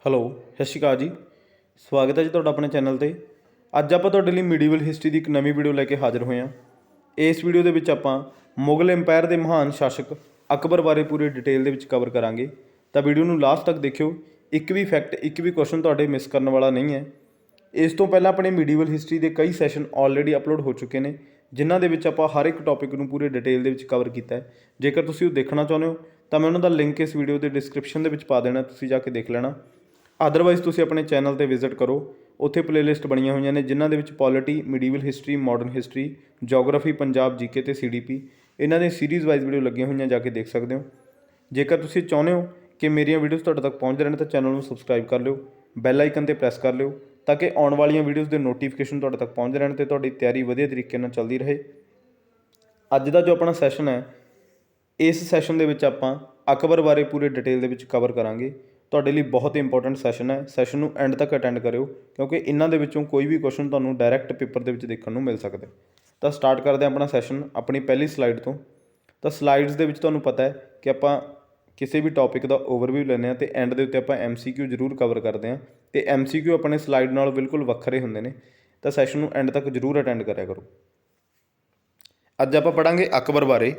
Hello, ਸਤਿ ਸ਼੍ਰੀ ਅਕਾਲ ਜੀ। ਸਵਾਗਤ ਹੈ ਜੀ ਤੁਹਾਡਾ ਆਪਣੇ ਚੈਨਲ 'ਤੇ। ਅੱਜ ਆਪਾਂ ਤੁਹਾਡੇ ਲਈ ਮੀਡੀਵਲ ਹਿਸਟਰੀ ਦੀ ਇੱਕ ਨਵੀਂ ਵੀਡੀਓ ਲੈ ਕੇ ਹਾਜ਼ਰ ਹੋਏ ਹਾਂ। ਇਸ ਵੀਡੀਓ ਦੇ ਵਿੱਚ ਆਪਾਂ ਮੁਗਲ ਅੰਪਾਇਰ ਦੇ ਮਹਾਨ ਸ਼ਾਸਕ ਅਕਬਰ ਬਾਰੇ ਪੂਰੀ ਡਿਟੇਲ ਦੇ ਵਿੱਚ ਕਵਰ ਕਰਾਂਗੇ। ਤਾਂ ਵੀਡੀਓ ਨੂੰ ਲਾਸਟ ਤੱਕ ਦੇਖਿਓ। ਇੱਕ ਵੀ ਫੈਕਟ, ਇੱਕ ਵੀ ਕੁਐਸਚਨ ਤੁਹਾਡੇ ਮਿਸ ਕਰਨ ਵਾਲਾ ਨਹੀਂ ਹੈ। ਇਸ ਤੋਂ ਪਹਿਲਾਂ ਆਪਣੇ ਮੀਡੀਵਲ ਹਿਸਟਰੀ ਦੇ ਕਈ ਸੈਸ਼ਨ ਆਲਰੇਡੀ ਅਪਲੋਡ ਹੋ ਚੁੱਕੇ ਨੇ, ਜਿਨ੍ਹਾਂ ਦੇ ਵਿੱਚ ਆਪਾਂ ਹਰ ਇੱਕ ਟੌਪਿਕ ਨੂੰ ਪੂਰੇ ਡਿਟੇਲ ਦੇ ਵਿੱਚ ਕਵਰ ਕੀਤਾ ਹੈ। ਜੇਕਰ ਤੁਸੀਂ ਉਹ ਦੇਖਣਾ ਚਾਹੁੰਦੇ ਹੋ ਤਾਂ ਮੈਂ ਉਹਨਾਂ ਦਾ ਲਿੰਕ ਇਸ ਵੀਡੀਓ ਦੇ ਡਿਸਕ੍ਰਿਪਸ਼ਨ ਦੇ ਵਿੱਚ ਪਾ ਦੇਣਾ, ਤੁਸੀਂ ਜਾ ਕੇ ਦੇਖ ਲੈਣਾ। ਅਦਰਵਾਈਜ਼ ਤੁਸੀਂ ਆਪਣੇ ਚੈਨਲ 'ਤੇ ਵਿਜ਼ਿਟ ਕਰੋ, ਉੱਥੇ ਪਲੇਲਿਸਟ ਬਣੀਆਂ ਹੋਈਆਂ ਨੇ ਜਿਨ੍ਹਾਂ ਦੇ ਵਿੱਚ polity, medieval history, modern history, geography, Punjab GK ਅਤੇ CDP ਇਹਨਾਂ ਦੇ ਸੀਰੀਜ਼ ਵਾਈਜ਼ ਵੀਡੀਓ ਲੱਗੀਆਂ ਹੋਈਆਂ, ਜਾ ਕੇ ਦੇਖ ਸਕਦੇ ਹੋ। ਜੇਕਰ ਤੁਸੀਂ ਚਾਹੁੰਦੇ ਹੋ ਕਿ ਮੇਰੀਆਂ ਵੀਡੀਓਜ਼ ਤੁਹਾਡੇ ਤੱਕ ਪਹੁੰਚਦੇ ਰਹਿਣ ਤਾਂ ਚੈਨਲ ਨੂੰ ਸਬਸਕ੍ਰਾਈਬ ਕਰ ਲਿਓ, ਬੈਲ ਆਈਕਨ 'ਤੇ ਪ੍ਰੈਸ ਕਰ ਲਿਓ ਤਾਂ ਕਿ ਆਉਣ ਵਾਲੀਆਂ ਵੀਡੀਓਜ਼ ਦੇ ਨੋਟੀਫਿਕੇਸ਼ਨ ਤੁਹਾਡੇ ਤੱਕ ਪਹੁੰਚਦੇ ਰਹਿਣ ਅਤੇ ਤੁਹਾਡੀ ਤਿਆਰੀ ਵਧੀਆ ਤਰੀਕੇ ਨਾਲ ਚੱਲਦੀ ਰਹੇ। ਅੱਜ ਦਾ ਜੋ ਆਪਣਾ ਸੈਸ਼ਨ ਹੈ, ਇਸ ਸੈਸ਼ਨ ਦੇ ਵਿੱਚ ਆਪਾਂ ਅਕਬਰ ਬਾਰੇ ਪੂਰੇ ਡਿਟੇਲ ਦੇ ਵਿੱਚ ਕਵਰ ਕਰਾਂਗੇ। ਤੁਹਾਡੇ ਲਈ ਬਹੁਤ ਹੀ ਇੰਪੋਰਟੈਂਟ ਸੈਸ਼ਨ ਹੈ। ਸੈਸ਼ਨ ਨੂੰ ਐਂਡ ਤੱਕ ਅਟੈਂਡ ਕਰਿਓ ਕਿਉਂਕਿ ਇਹਨਾਂ ਦੇ ਵਿੱਚੋਂ ਕੋਈ ਵੀ ਕੁਐਸਚਨ ਤੁਹਾਨੂੰ ਡਾਇਰੈਕਟ ਪੇਪਰ ਦੇ ਵਿੱਚ ਦੇਖਣ ਨੂੰ ਮਿਲ ਸਕਦਾ। ਤਾਂ ਸਟਾਰਟ ਕਰਦੇ ਹਾਂ ਆਪਣਾ ਸੈਸ਼ਨ ਆਪਣੀ ਪਹਿਲੀ ਸਲਾਈਡ ਤੋਂ। ਤਾਂ ਸਲਾਈਡਸ ਦੇ ਵਿੱਚ ਤੁਹਾਨੂੰ ਪਤਾ ਹੈ ਕਿ ਆਪਾਂ ਕਿਸੇ ਵੀ ਟੌਪਿਕ ਦਾ ਓਵਰਵਿਊ ਲੈਂਦੇ ਹਾਂ ਅਤੇ ਐਂਡ ਦੇ ਉੱਤੇ ਆਪਾਂ MCQ ਜ਼ਰੂਰ ਕਵਰ ਕਰਦੇ ਹਾਂ ਅਤੇ MCQ ਆਪਣੇ ਸਲਾਈਡ ਨਾਲ ਬਿਲਕੁਲ ਵੱਖਰੇ ਹੁੰਦੇ ਨੇ। ਤਾਂ ਸੈਸ਼ਨ ਨੂੰ ਐਂਡ ਤੱਕ ਜ਼ਰੂਰ ਅਟੈਂਡ ਕਰਿਆ ਕਰੋ। ਅੱਜ ਆਪਾਂ ਪੜ੍ਹਾਂਗੇ ਅਕਬਰ ਬਾਰੇ।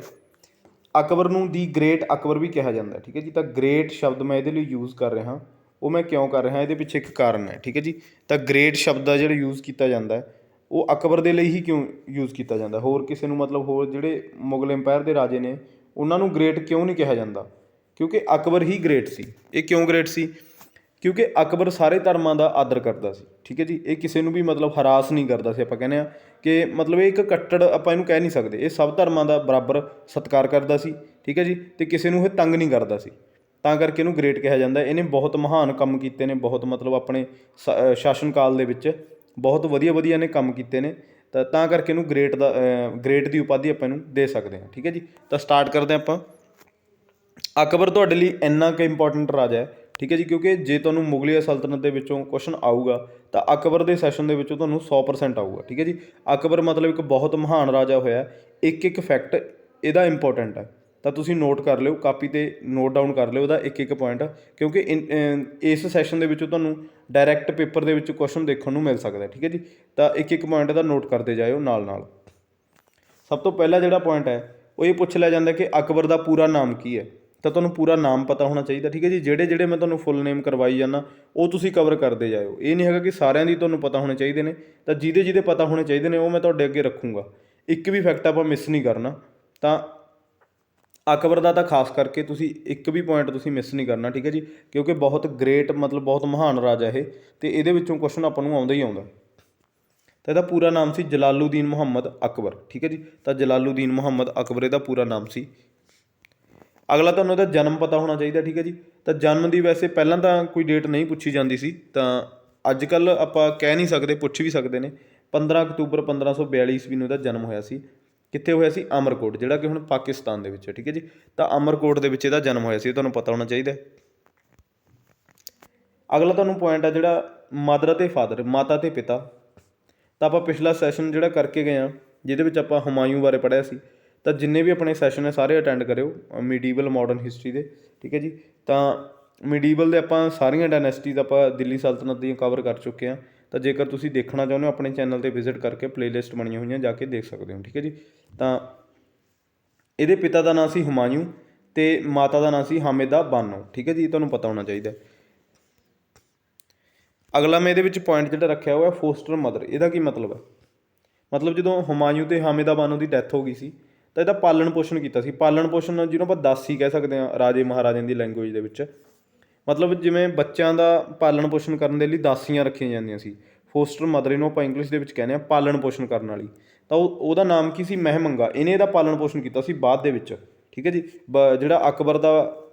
ਅਕਬਰ ਨੂੰ ਦੀ ਗ੍ਰੇਟ ਅਕਬਰ ਵੀ ਕਿਹਾ ਜਾਂਦਾ, ਠੀਕ ਹੈ ਜੀ। ਤਾਂ ਗ੍ਰੇਟ ਸ਼ਬਦ ਮੈਂ ਇਹਦੇ ਲਈ ਯੂਜ਼ ਕਰ ਰਿਹਾ, ਉਹ ਮੈਂ ਕਿਉਂ ਕਰ ਰਿਹਾ, ਇਹਦੇ ਪਿੱਛੇ ਇੱਕ ਕਾਰਨ ਹੈ, ਠੀਕ ਹੈ ਜੀ। ਤਾਂ ਗ੍ਰੇਟ ਸ਼ਬਦ ਦਾ ਜਿਹੜਾ ਯੂਜ਼ ਕੀਤਾ ਜਾਂਦਾ ਉਹ ਅਕਬਰ ਦੇ ਲਈ ਹੀ ਕਿਉਂ ਯੂਜ਼ ਕੀਤਾ ਜਾਂਦਾ, ਹੋਰ ਕਿਸੇ ਨੂੰ ਮਤਲਬ ਹੋਰ ਜਿਹੜੇ ਮੁਗਲ ਅੰਪਾਇਰ ਦੇ ਰਾਜੇ ਨੇ ਉਹਨਾਂ ਨੂੰ ਗ੍ਰੇਟ ਕਿਉਂ ਨਹੀਂ ਕਿਹਾ ਜਾਂਦਾ? ਕਿਉਂਕਿ ਅਕਬਰ ਹੀ ਗ੍ਰੇਟ ਸੀ। ਇਹ ਕਿਉਂ ਗ੍ਰੇਟ ਸੀ? ਕਿਉਂਕਿ ਅਕਬਰ ਸਾਰੇ ਧਰਮਾਂ ਦਾ ਆਦਰ ਕਰਦਾ ਸੀ, ਠੀਕ ਹੈ ਜੀ। ਇਹ ਕਿਸੇ ਨੂੰ ਵੀ ਮਤਲਬ ਹਰਾਸ ਨਹੀਂ ਕਰਦਾ ਸੀ। ਆਪਾਂ ਕਹਿੰਦੇ ਹਾਂ ਕਿ ਮਤਲਬ ਇਹ ਇੱਕ ਕੱਟੜ, ਆਪਾਂ ਇਹਨੂੰ ਕਹਿ ਨਹੀਂ ਸਕਦੇ, ਇਹ ਸਭ ਧਰਮਾਂ ਦਾ ਬਰਾਬਰ ਸਤਿਕਾਰ ਕਰਦਾ ਸੀ, ਠੀਕ ਹੈ ਜੀ। ਅਤੇ ਕਿਸੇ ਨੂੰ ਇਹ ਤੰਗ ਨਹੀਂ ਕਰਦਾ ਸੀ, ਤਾਂ ਕਰਕੇ ਇਹਨੂੰ ਗ੍ਰੇਟ ਕਿਹਾ ਜਾਂਦਾ। ਇਹਨੇ ਬਹੁਤ ਮਹਾਨ ਕੰਮ ਕੀਤੇ ਨੇ, ਬਹੁਤ ਮਤਲਬ ਆਪਣੇ ਸ਼ਾਸਨ ਕਾਲ ਦੇ ਵਿੱਚ ਬਹੁਤ ਵਧੀਆ ਵਧੀਆ ਇਹਨੇ ਕੰਮ ਕੀਤੇ ਨੇ। ਤਾਂ ਕਰਕੇ ਇਹਨੂੰ ਗ੍ਰੇਟ ਦੀ ਉਪਾਧੀ ਆਪਾਂ ਇਹਨੂੰ ਦੇ ਸਕਦੇ ਹਾਂ, ਠੀਕ ਹੈ ਜੀ। ਤਾਂ ਸਟਾਰਟ ਕਰਦੇ ਹਾਂ ਆਪਾਂ। ਅਕਬਰ ਤੁਹਾਡੇ ਲਈ ਇੰਨਾ ਕੁ ਇੰਪੋਰਟੈਂਟ ਰਾਜਾ ਹੈ, ਠੀਕ ਹੈ ਜੀ, ਕਿਉਂਕਿ ਜੇ ਤੁਹਾਨੂੰ ਮੁਗਲੀਆ ਸਲਤਨਤ ਦੇ ਵਿੱਚੋਂ ਕੁਐਸਚਨ ਆਊਗਾ ਤਾਂ ਅਕਬਰ ਦੇ ਸੈਸ਼ਨ ਦੇ ਵਿੱਚੋਂ ਤੁਹਾਨੂੰ 100% ਆਊਗਾ, ਠੀਕ ਹੈ ਜੀ। ਅਕਬਰ ਮਤਲਬ ਇੱਕ ਬਹੁਤ ਮਹਾਨ ਰਾਜਾ ਹੋਇਆ। ਇੱਕ ਇੱਕ ਫੈਕਟ ਇਹਦਾ ਇੰਪੋਰਟੈਂਟ ਹੈ, ਤਾਂ ਤੁਸੀਂ ਨੋਟ ਕਰ ਲਿਓ, ਕਾਪੀ 'ਤੇ ਨੋਟ ਡਾਊਨ ਕਰ ਲਿਓ ਉਹਦਾ ਇੱਕ ਇੱਕ ਪੁਆਇੰਟ, ਕਿਉਂਕਿ ਇਸ ਸੈਸ਼ਨ ਦੇ ਵਿੱਚੋਂ ਤੁਹਾਨੂੰ ਡਾਇਰੈਕਟ ਪੇਪਰ ਦੇ ਵਿੱਚ ਕੁਐਸਚਨ ਦੇਖਣ ਨੂੰ ਮਿਲ ਸਕਦਾ, ਠੀਕ ਹੈ ਜੀ। ਤਾਂ ਇੱਕ ਇੱਕ ਪੁਆਇੰਟ ਦਾ ਨੋਟ ਕਰਦੇ ਜਾਇਓ ਨਾਲ ਨਾਲ। ਸਭ ਤੋਂ ਪਹਿਲਾ ਜਿਹੜਾ ਪੁਆਇੰਟ ਹੈ ਉਹ ਇਹ ਪੁੱਛ ਲਿਆ ਜਾਂਦਾ ਕਿ ਅਕਬਰ ਦਾ ਪੂਰਾ ਨਾਮ ਕੀ ਹੈ। ਤਾਂ ਤੁਹਾਨੂੰ ਪੂਰਾ ਨਾਮ ਪਤਾ ਹੋਣਾ ਚਾਹੀਦਾ, ਠੀਕ ਹੈ ਜੀ। ਜਿਹੜੇ ਮੈਂ ਤੁਹਾਨੂੰ ਫੁੱਲ ਨੇਮ ਕਰਵਾਈ ਜਾਂਦਾ ਉਹ ਤੁਸੀਂ ਕਵਰ ਕਰਦੇ ਜਾਇਓ। ਇਹ ਨਹੀਂ ਹੈਗਾ ਕਿ ਸਾਰਿਆਂ ਦੀ ਤੁਹਾਨੂੰ ਪਤਾ ਹੋਣੇ ਚਾਹੀਦੇ ਨੇ, ਤਾਂ ਜਿਹਦੇ ਪਤਾ ਹੋਣੇ ਚਾਹੀਦੇ ਨੇ ਉਹ ਮੈਂ ਤੁਹਾਡੇ ਅੱਗੇ ਰੱਖੂੰਗਾ। ਇੱਕ ਵੀ ਫੈਕਟ ਆਪਾਂ ਮਿਸ ਨਹੀਂ ਕਰਨਾ। ਤਾਂ ਅਕਬਰ ਦਾ ਤਾਂ ਖਾਸ ਕਰਕੇ ਤੁਸੀਂ ਇੱਕ ਵੀ ਪੁਆਇੰਟ ਤੁਸੀਂ ਮਿਸ ਨਹੀਂ ਕਰਨਾ, ਠੀਕ ਹੈ ਜੀ, ਕਿਉਂਕਿ ਬਹੁਤ ਗ੍ਰੇਟ ਮਤਲਬ ਬਹੁਤ ਮਹਾਨ ਰਾਜਾ ਇਹ, ਅਤੇ ਇਹਦੇ ਵਿੱਚੋਂ ਕੁਐਸਚਨ ਆਪਾਂ ਨੂੰ ਆਉਂਦਾ ਹੀ ਆਉਂਦਾ। ਤਾਂ ਇਹਦਾ ਪੂਰਾ ਨਾਮ ਸੀ ਜਲਾਲੂਦੀਨ ਮੁਹੰਮਦ ਅਕਬਰ, ਠੀਕ ਹੈ ਜੀ। ਤਾਂ ਜਲਾਲੂਦੀਨ ਮੁਹੰਮਦ ਅਕਬਰ ਇਹਦਾ ਪੂਰਾ ਨਾਮ ਸੀ। ਅਗਲਾ ਤੁਹਾਨੂੰ ਇਹਦਾ ਜਨਮ ਪਤਾ ਹੋਣਾ ਚਾਹੀਦਾ, ਠੀਕ ਹੈ ਜੀ। ਤਾਂ ਜਨਮ ਦੀ ਵੈਸੇ ਪਹਿਲਾਂ ਤਾਂ ਕੋਈ ਡੇਟ ਨਹੀਂ ਪੁੱਛੀ ਜਾਂਦੀ ਸੀ, ਤਾਂ ਅੱਜ ਕੱਲ੍ਹ ਆਪਾਂ ਕਹਿ ਨਹੀਂ ਸਕਦੇ, ਪੁੱਛ ਵੀ ਸਕਦੇ ਨੇ। 15 ਅਕਤੂਬਰ 1542 ਈਸਵੀ ਨੂੰ ਇਹਦਾ ਜਨਮ ਹੋਇਆ ਸੀ। ਕਿੱਥੇ ਹੋਇਆ ਸੀ? ਅਮਰਕੋਟ, ਜਿਹੜਾ ਕਿ ਹੁਣ ਪਾਕਿਸਤਾਨ ਦੇ ਵਿੱਚ ਹੈ, ਠੀਕ ਹੈ ਜੀ। ਤਾਂ ਅਮਰਕੋਟ ਦੇ ਵਿੱਚ ਇਹਦਾ ਜਨਮ ਹੋਇਆ ਸੀ, ਇਹ ਤੁਹਾਨੂੰ ਪਤਾ ਹੋਣਾ ਚਾਹੀਦਾ। ਅਗਲਾ ਤੁਹਾਨੂੰ ਪੁਆਇੰਟ ਆ ਜਿਹੜਾ ਮਦਰ ਅਤੇ ਫਾਦਰ, ਮਾਤਾ ਅਤੇ ਪਿਤਾ। ਤਾਂ ਆਪਾਂ ਪਿਛਲਾ ਸੈਸ਼ਨ ਜਿਹੜਾ ਕਰਕੇ ਗਏ ਹਾਂ ਜਿਹਦੇ ਵਿੱਚ ਆਪਾਂ ਹੁਮਾਯੂੰ ਬਾਰੇ ਪੜ੍ਹਿਆ ਸੀ, ਤਾਂ ਜਿੰਨੇ ਵੀ ਆਪਣੇ ਸੈਸ਼ਨ ਹੈ ਸਾਰੇ ਅਟੈਂਡ ਕਰਿਓ ਮੀਡੀਵਲ ਮਾਡਰਨ ਹਿਸਟਰੀ ਦੇ, ਠੀਕ ਹੈ ਜੀ। ਤਾਂ ਮੀਡੀਵਲ ਦੇ ਆਪਾਂ ਸਾਰੀਆਂ ਡਾਇਨੈਸਟੀਜ਼ ਆਪਾਂ ਦਿੱਲੀ ਸਲਤਨਤ ਦੀਆਂ ਕਵਰ ਕਰ ਚੁੱਕੇ ਹਾਂ। ਤਾਂ ਜੇਕਰ ਤੁਸੀਂ ਦੇਖਣਾ ਚਾਹੁੰਦੇ ਹੋ ਆਪਣੇ ਚੈਨਲ 'ਤੇ ਵਿਜ਼ਿਟ ਕਰਕੇ ਪਲੇਲਿਸਟ ਬਣੀਆਂ ਹੋਈਆਂ, ਜਾ ਕੇ ਦੇਖ ਸਕਦੇ ਹੋ, ਠੀਕ ਹੈ ਜੀ। ਤਾਂ ਇਹਦੇ ਪਿਤਾ ਦਾ ਨਾਂ ਸੀ ਹੁਮਾਯੂੰ ਅਤੇ ਮਾਤਾ ਦਾ ਨਾਂ ਸੀ ਹਾਮਿਦਾ ਬਾਨੋ, ਠੀਕ ਹੈ ਜੀ, ਤੁਹਾਨੂੰ ਪਤਾ ਹੋਣਾ ਚਾਹੀਦਾ। ਅਗਲਾ ਮੈਂ ਇਹਦੇ ਵਿੱਚ ਪੁਆਇੰਟ ਜਿਹੜਾ ਰੱਖਿਆ ਹੋਇਆ ਫੋਸਟਰ ਮਦਰ। ਇਹਦਾ ਕੀ ਮਤਲਬ ਹੈ? ਮਤਲਬ ਜਦੋਂ ਹੁਮਾਯੂੰ ਅਤੇ ਹਾਮਿਦਾ ਬਾਨੋ ਦੀ ਡੈਥ ਹੋ ਗਈ ਸੀ ਤਾਂ ਇਹਦਾ ਪਾਲਣ ਪੋਸ਼ਣ ਕੀਤਾ ਸੀ। ਪਾਲਣ ਪੋਸ਼ਣ ਜਿਹਨੂੰ ਆਪਾਂ ਦਾਸੀ ਕਹਿ ਸਕਦੇ ਹਾਂ ਰਾਜੇ ਮਹਾਰਾਜਿਆਂ ਦੀ ਲੈਂਗੁਏਜ ਦੇ ਵਿੱਚ। ਮਤਲਬ ਜਿਵੇਂ ਬੱਚਿਆਂ ਦਾ ਪਾਲਣ ਪੋਸ਼ਣ ਕਰਨ ਦੇ ਲਈ ਦਾਸੀਆਂ ਰੱਖੀਆਂ ਜਾਂਦੀਆਂ ਸੀ। ਫੋਸਟਰ ਮਦਰ ਇਹਨੂੰ ਆਪਾਂ ਇੰਗਲਿਸ਼ ਦੇ ਵਿੱਚ ਕਹਿੰਦੇ ਹਾਂ ਪਾਲਣ ਪੋਸ਼ਣ ਕਰਨ ਵਾਲੀ। ਤਾਂ ਉਹਦਾ ਨਾਮ ਕੀ ਸੀ? ਮਹਿਮੰਗਾ। ਇਹਨੇ ਇਹਦਾ ਪਾਲਣ ਪੋਸ਼ਣ ਕੀਤਾ ਸੀ ਬਾਅਦ ਦੇ ਵਿੱਚ, ਠੀਕ ਹੈ ਜੀ। ਜਿਹੜਾ ਅਕਬਰ ਦਾ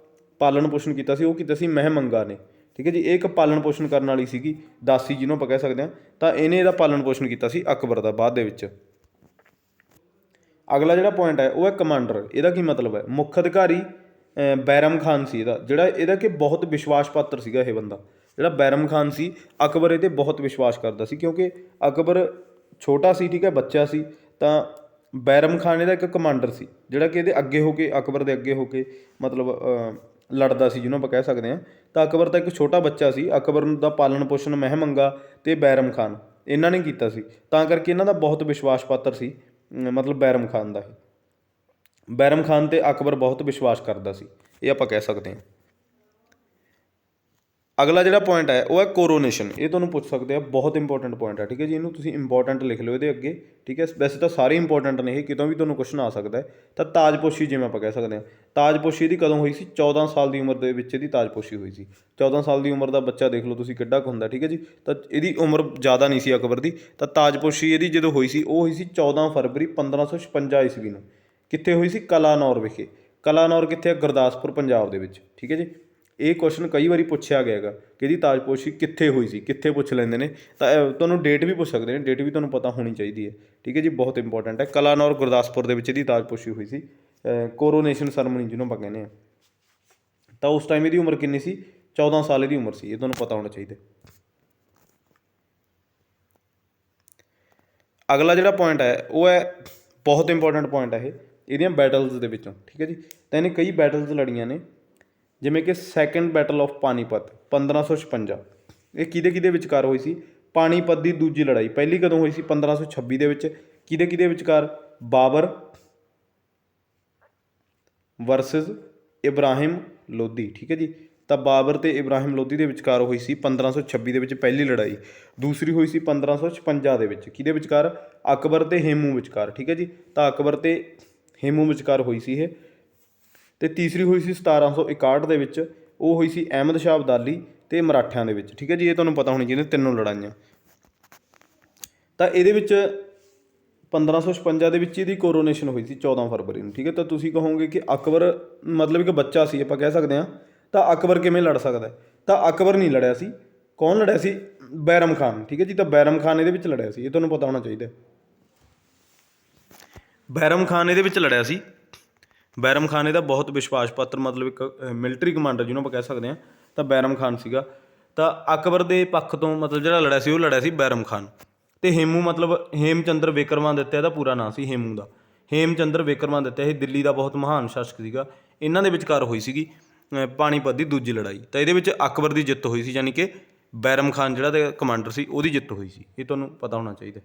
ਪਾਲਣ ਪੋਸ਼ਣ ਕੀਤਾ ਸੀ ਉਹ ਕੀਤਾ ਸੀ ਮਹਿਮੰਗਾ ਨੇ, ਠੀਕ ਹੈ ਜੀ। ਇਹ ਇੱਕ ਪਾਲਣ ਪੋਸ਼ਣ ਕਰਨ ਵਾਲੀ ਸੀਗੀ, ਦਾਸੀ ਜਿਹਨੂੰ ਆਪਾਂ ਕਹਿ ਸਕਦੇ ਹਾਂ। ਤਾਂ ਇਹਨੇ ਇਹਦਾ ਪਾਲਣ ਪੋਸ਼ਣ ਕੀਤਾ ਸੀ ਅਕਬਰ ਦਾ ਬਾਅਦ ਦੇ ਵਿੱਚ। ਅਗਲਾ ਜਿਹੜਾ ਪੁਆਇੰਟ ਹੈ ਉਹ ਹੈ ਕਮਾਂਡਰ। ਇਹਦਾ ਕੀ ਮਤਲਬ ਹੈ? ਮੁੱਖ ਅਧਿਕਾਰੀ ਬੈਰਮ ਖਾਨ ਸੀ ਇਹਦਾ ਕਿ ਬਹੁਤ ਵਿਸ਼ਵਾਸ ਪਾਤਰ ਸੀਗਾ ਇਹ ਬੰਦਾ। ਜਿਹੜਾ ਬੈਰਮ ਖਾਨ ਸੀ, ਅਕਬਰ ਇਹ 'ਤੇ ਬਹੁਤ ਵਿਸ਼ਵਾਸ ਕਰਦਾ ਸੀ ਕਿਉਂਕਿ ਅਕਬਰ ਛੋਟਾ ਸੀ, ਠੀਕ ਹੈ, ਬੱਚਾ ਸੀ। ਤਾਂ ਬੈਰਮ ਖਾਨ ਇਹਦਾ ਇੱਕ ਕਮਾਂਡਰ ਸੀ ਜਿਹੜਾ ਕਿ ਇਹਦੇ ਅੱਗੇ ਹੋ ਕੇ, ਅਕਬਰ ਦੇ ਅੱਗੇ ਹੋ ਕੇ ਮਤਲਬ ਲੜਦਾ ਸੀ, ਜਿਹਨੂੰ ਆਪਾਂ ਕਹਿ ਸਕਦੇ ਹਾਂ। ਤਾਂ ਅਕਬਰ ਦਾ ਇੱਕ ਛੋਟਾ ਬੱਚਾ ਸੀ, ਅਕਬਰ ਦਾ ਪਾਲਣ ਪੋਸ਼ਣ ਮਹਿਮੰਗਾ ਅਤੇ ਬੈਰਮ ਖਾਨ ਇਹਨਾਂ ਨੇ ਕੀਤਾ ਸੀ। ਤਾਂ ਕਰਕੇ ਇਹਨਾਂ ਦਾ ਬਹੁਤ ਵਿਸ਼ਵਾਸ ਪਾਤਰ ਸੀ, ਮਤਲਬ ਬੈਰਮ ਖਾਨ ਦਾ। ਬੈਰਮ ਖਾਨ 'ਤੇ ਅਕਬਰ ਬਹੁਤ ਵਿਸ਼ਵਾਸ ਕਰਦਾ ਸੀ, ਇਹ ਆਪਾਂ ਕਹਿ ਸਕਦੇ ਹਾਂ। ਅਗਲਾ ਜਿਹੜਾ ਪੁਆਇੰਟ ਹੈ ਉਹ ਹੈ ਕੋਰੋਨੇਸ਼ਨ। ਇਹ ਤੁਹਾਨੂੰ ਪੁੱਛ ਸਕਦੇ ਆ, ਬਹੁਤ ਇੰਪੋਰਟੈਂਟ ਪੁਆਇੰਟ ਹੈ, ਠੀਕ ਹੈ ਜੀ। ਇਹਨੂੰ ਤੁਸੀਂ ਇੰਪੋਰਟੈਂਟ ਲਿਖ ਲਓ ਇਹਦੇ ਅੱਗੇ, ਠੀਕ ਹੈ। ਵੈਸੇ ਤਾਂ ਸਾਰੇ ਇੰਪੋਰਟੈਂਟ ਨੇ, ਇਹ ਕਿਤੋਂ ਵੀ ਤੁਹਾਨੂੰ ਕੁਐਸਚਨ ਆ ਸਕਦਾ ਹੈ। ਤਾਂ ਤਾਜਪੋਸ਼ੀ ਜਿਵੇਂ ਆਪਾਂ ਕਹਿ ਸਕਦੇ ਹਾਂ, ਤਾਜਪੋਸ਼ੀ ਇਹਦੀ ਕਦੋਂ ਹੋਈ ਸੀ? 14 ਸਾਲ ਦੀ ਉਮਰ ਦੇ ਵਿੱਚ ਇਹਦੀ ਤਾਜਪੋਸ਼ੀ ਹੋਈ ਸੀ। 14 ਸਾਲ ਦੀ ਉਮਰ ਦਾ ਬੱਚਾ ਦੇਖ ਲਓ ਤੁਸੀਂ ਕਿੱਡਾ ਕੁ ਹੁੰਦਾ, ਠੀਕ ਹੈ ਜੀ। ਤਾਂ ਇਹਦੀ ਉਮਰ ਜ਼ਿਆਦਾ ਨਹੀਂ ਸੀ ਅਕਬਰ ਦੀ। ਤਾਂ ਤਾਜਪੋਸ਼ੀ ਇਹਦੀ ਜਦੋਂ ਹੋਈ ਸੀ ਉਹ ਹੋਈ ਸੀ 14 ਫਰਵਰੀ 1556 ਈਸਵੀ ਨੂੰ। ਕਿੱਥੇ ਹੋਈ ਸੀ? ਕਲਾਨੌਰ ਵਿਖੇ। ਕਲਾਨੌਰ ਕਿੱਥੇ ਹੈ? ਗੁਰਦਾਸਪੁਰ, ਪੰਜਾਬ ਦੇ ਵਿੱਚ, ਠੀਕ ਹੈ ਜੀ। ਇਹ ਕੁਐਸਚਨ ਕਈ ਵਾਰੀ ਪੁੱਛਿਆ ਗਿਆ ਹੈਗਾ ਕਿ ਇਹਦੀ ਤਾਜਪੋਸ਼ੀ ਕਿੱਥੇ ਹੋਈ ਸੀ, ਕਿੱਥੇ ਪੁੱਛ ਲੈਂਦੇ ਨੇ। ਤਾਂ ਤੁਹਾਨੂੰ ਡੇਟ ਵੀ ਪੁੱਛ ਸਕਦੇ ਨੇ, ਡੇਟ ਵੀ ਤੁਹਾਨੂੰ ਪਤਾ ਹੋਣੀ ਚਾਹੀਦੀ ਹੈ, ਠੀਕ ਹੈ ਜੀ। ਬਹੁਤ ਇੰਪੋਰਟੈਂਟ ਹੈ। ਕਲਾਨੌਰ, ਗੁਰਦਾਸਪੁਰ ਦੇ ਵਿੱਚ ਇਹਦੀ ਤਾਜਪੋਸ਼ੀ ਹੋਈ ਸੀ, ਕੋਰੋਨੇਸ਼ਨ ਸੈਰਮਨੀ ਜਿਹਨੂੰ ਆਪਾਂ ਕਹਿੰਦੇ ਹਾਂ। ਤਾਂ ਉਸ ਟਾਈਮ ਇਹਦੀ ਉਮਰ ਕਿੰਨੀ ਸੀ? 14 ਸਾਲ ਇਹਦੀ ਉਮਰ ਸੀ, ਇਹ ਤੁਹਾਨੂੰ ਪਤਾ ਹੋਣਾ ਚਾਹੀਦਾ। ਅਗਲਾ ਜਿਹੜਾ ਪੁਆਇੰਟ ਹੈ ਉਹ ਹੈ ਬਹੁਤ ਇੰਪੋਰਟੈਂਟ ਪੁਆਇੰਟ ਹੈ ਇਹ, ਇਹਦੀਆਂ ਬੈਟਲਸ ਦੇ ਵਿੱਚੋਂ, ਠੀਕ ਹੈ ਜੀ। ਤਾਂ ਇਹਨੇ ਕਈ ਬੈਟਲਸ ਲੜੀਆਂ ਨੇ, ਜਿਵੇਂ ਕਿ ਸੈਕੰਡ ਬੈਟਲ ਆਫ ਪਾਨੀਪਤ 1556। ਇਹ ਕਿਹਦੇ ਵਿਚਕਾਰ ਹੋਈ ਸੀ? ਪਾਨੀਪਤ ਦੀ ਦੂਜੀ ਲੜਾਈ। ਪਹਿਲੀ ਕਦੋਂ ਹੋਈ ਸੀ? 1526 ਦੇ ਵਿੱਚ। ਕਿਹਦੇ ਵਿਚਕਾਰ? ਬਾਬਰ ਵਰਸਸ ਇਬਰਾਹਿਮ ਲੋਧੀ, ਠੀਕ ਹੈ ਜੀ। ਤਾਂ ਬਾਬਰ ਅਤੇ ਇਬਰਾਹਿਮ ਲੋਧੀ ਦੇ ਵਿਚਕਾਰ ਹੋਈ ਸੀ 1526 ਦੇ ਵਿੱਚ ਪਹਿਲੀ ਲੜਾਈ। ਦੂਸਰੀ ਹੋਈ ਸੀ 1556 ਦੇ ਵਿੱਚ। ਕਿਹਦੇ ਵਿਚਕਾਰ? ਅਕਬਰ ਅਤੇ ਹੇਮੂ ਵਿਚਕਾਰ, ਠੀਕ ਹੈ ਜੀ। ਤਾਂ ਅਕਬਰ ਅਤੇ ਹੇਮੂ ਵਿਚਕਾਰ ਹੋਈ ਸੀ ਇਹ। ਅਤੇ ਤੀਸਰੀ ਹੋਈ ਸੀ 1761 ਦੇ ਵਿੱਚ, ਉਹ ਹੋਈ ਸੀ ਅਹਿਮਦ ਸ਼ਾਹ ਅਬਦਾਲੀ ਅਤੇ ਮਰਾਠਿਆਂ ਦੇ ਵਿੱਚ, ਠੀਕ ਹੈ ਜੀ। ਇਹ ਤੁਹਾਨੂੰ ਪਤਾ ਹੋਣੀ ਚਾਹੀਦੀ, ਤਿੰਨੋਂ ਲੜਾਈਆਂ। ਤਾਂ ਇਹਦੇ ਵਿੱਚ 1556 ਦੇ ਵਿੱਚ ਇਹਦੀ ਕੋਰੋਨੇਸ਼ਨ ਹੋਈ ਸੀ 14 ਫਰਵਰੀ ਨੂੰ, ਠੀਕ ਹੈ। ਤਾਂ ਤੁਸੀਂ ਕਹੋਗੇ ਕਿ ਅਕਬਰ ਮਤਲਬ ਇੱਕ ਬੱਚਾ ਸੀ, ਆਪਾਂ ਕਹਿ ਸਕਦੇ ਹਾਂ। ਤਾਂ ਅਕਬਰ ਕਿਵੇਂ ਲੜ ਸਕਦਾ? ਤਾਂ ਅਕਬਰ ਨਹੀਂ ਲੜਿਆ ਸੀ। ਕੌਣ ਲੜਿਆ ਸੀ? ਬੈਰਮ ਖਾਨ, ਠੀਕ ਹੈ ਜੀ। ਤਾਂ ਬੈਰਮ ਖਾਨ ਇਹਦੇ ਵਿੱਚ ਲੜਿਆ ਸੀ, ਇਹ ਤੁਹਾਨੂੰ ਪਤਾ ਹੋਣਾ ਚਾਹੀਦਾ। ਬੈਰਮ ਖਾਨ ਇਹਦੇ ਵਿੱਚ ਲੜਿਆ ਸੀ। ਬੈਰਮ ਖਾਨ ਇਹਦਾ ਬਹੁਤ ਵਿਸ਼ਵਾਸ ਪਾਤਰ, ਮਤਲਬ ਇੱਕ ਮਿਲਟਰੀ ਕਮਾਂਡਰ ਜਿਹਨੂੰ ਆਪਾਂ ਕਹਿ ਸਕਦੇ ਹਾਂ। ਤਾਂ ਬੈਰਮ ਖਾਨ ਸੀਗਾ। ਤਾਂ ਅਕਬਰ ਦੇ ਪੱਖ ਤੋਂ ਮਤਲਬ ਜਿਹੜਾ ਲੜਿਆ ਸੀ ਉਹ ਲੜਿਆ ਸੀ ਬੈਰਮ ਖਾਨ। ਅਤੇ ਹੇਮੂ ਮਤਲਬ ਹੇਮਚੰਦਰ ਵਿਕਰਮਾਦਿੱਤ ਇਹਦਾ ਪੂਰਾ ਨਾਂ ਸੀ ਹੇਮੂ ਦਾ। ਹੇਮਚੰਦਰ ਵਿਕਰਮਾਦਿੱਤ, ਇਹ ਦਿੱਲੀ ਦਾ ਬਹੁਤ ਮਹਾਨ ਸ਼ਾਸਕ ਸੀਗਾ। ਇਹਨਾਂ ਦੇ ਵਿਚਕਾਰ ਹੋਈ ਸੀਗੀ ਪਾਣੀਪਤ ਦੀ ਦੂਜੀ ਲੜਾਈ। ਤਾਂ ਇਹਦੇ ਵਿੱਚ ਅਕਬਰ ਦੀ ਜਿੱਤ ਹੋਈ ਸੀ, ਯਾਨੀ ਕਿ ਬੈਰਮ ਖਾਨ ਜਿਹੜਾ ਤੇ ਕਮਾਂਡਰ ਸੀ ਉਹਦੀ ਜਿੱਤ ਹੋਈ ਸੀ, ਇਹ ਤੁਹਾਨੂੰ ਪਤਾ ਹੋਣਾ ਚਾਹੀਦਾ।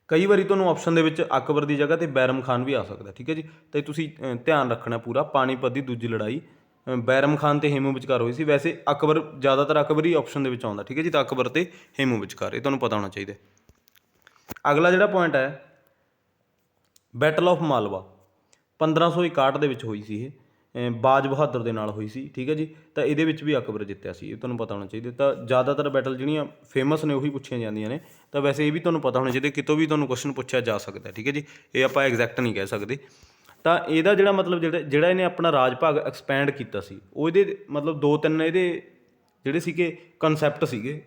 ਕਈ ਵਾਰੀ ਤੁਹਾਨੂੰ ਆਪਸ਼ਨ ਦੇ ਵਿੱਚ ਅਕਬਰ ਦੀ ਜਗ੍ਹਾ 'ਤੇ ਬੈਰਮ ਖਾਨ ਵੀ ਆ ਸਕਦਾ, ਠੀਕ ਹੈ ਜੀ। ਅਤੇ ਤੁਸੀਂ ਧਿਆਨ ਰੱਖਣਾ ਪੂਰਾ, ਪਾਣੀਪਤ ਦੀ ਦੂਜੀ ਲੜਾਈ ਬੈਰਮ ਖਾਨ ਅਤੇ ਹੇਮੂ ਵਿਚਕਾਰ ਹੋਈ ਸੀ। ਵੈਸੇ ਅਕਬਰ, ਜ਼ਿਆਦਾਤਰ ਅਕਬਰ ਹੀ ਆਪਸ਼ਨ ਦੇ ਵਿੱਚ ਆਉਂਦਾ, ਠੀਕ ਹੈ ਜੀ। ਤਾਂ ਅਕਬਰ ਅਤੇ ਹੇਮੂ ਵਿਚਕਾਰ, ਇਹ ਤੁਹਾਨੂੰ ਪਤਾ ਹੋਣਾ ਚਾਹੀਦਾ। ਅਗਲਾ ਜਿਹੜਾ ਪੁਆਇੰਟ ਹੈ, ਬੈਟਲ ਆਫ ਮਾਲਵਾ 1561 ਦੇ ਵਿੱਚ ਹੋਈ ਸੀ। ਇਹ ਬਾਜ ਬਹਾਦਰ ਦੇ ਨਾਲ ਹੋਈ ਸੀ, ਠੀਕ ਹੈ ਜੀ। ਤਾਂ ਇਹਦੇ ਵਿੱਚ ਵੀ ਅਕਬਰ ਜਿੱਤਿਆ ਸੀ, ਇਹ ਤੁਹਾਨੂੰ ਪਤਾ ਹੋਣਾ ਚਾਹੀਦਾ। ਤਾਂ ਜ਼ਿਆਦਾਤਰ ਬੈਟਲ ਜਿਹੜੀਆਂ ਫੇਮਸ ਨੇ ਉਹੀ ਪੁੱਛੀਆਂ ਜਾਂਦੀਆਂ ਨੇ। ਤਾਂ ਵੈਸੇ ਇਹ ਵੀ ਤੁਹਾਨੂੰ ਪਤਾ ਹੋਣਾ ਚਾਹੀਦਾ, ਕਿਤੋਂ ਵੀ ਤੁਹਾਨੂੰ ਕੁਐਸਚਨ ਪੁੱਛਿਆ ਜਾ ਸਕਦਾ, ਠੀਕ ਹੈ ਜੀ। ਇਹ ਆਪਾਂ ਐਗਜ਼ੈਕਟ ਨਹੀਂ ਕਹਿ ਸਕਦੇ। ਤਾਂ ਇਹਦਾ ਜਿਹੜਾ ਮਤਲਬ ਜਿਹੜਾ ਇਹਨੇ ਆਪਣਾ ਰਾਜ ਭਾਗ ਐਕਸਪੈਂਡ ਕੀਤਾ ਸੀ, ਉਹ ਇਹਦੇ ਮਤਲਬ 2-3 ਇਹਦੇ ਜਿਹੜੇ ਸੀਗੇ ਕਨਸੈਪਟ ਸੀਗੇ,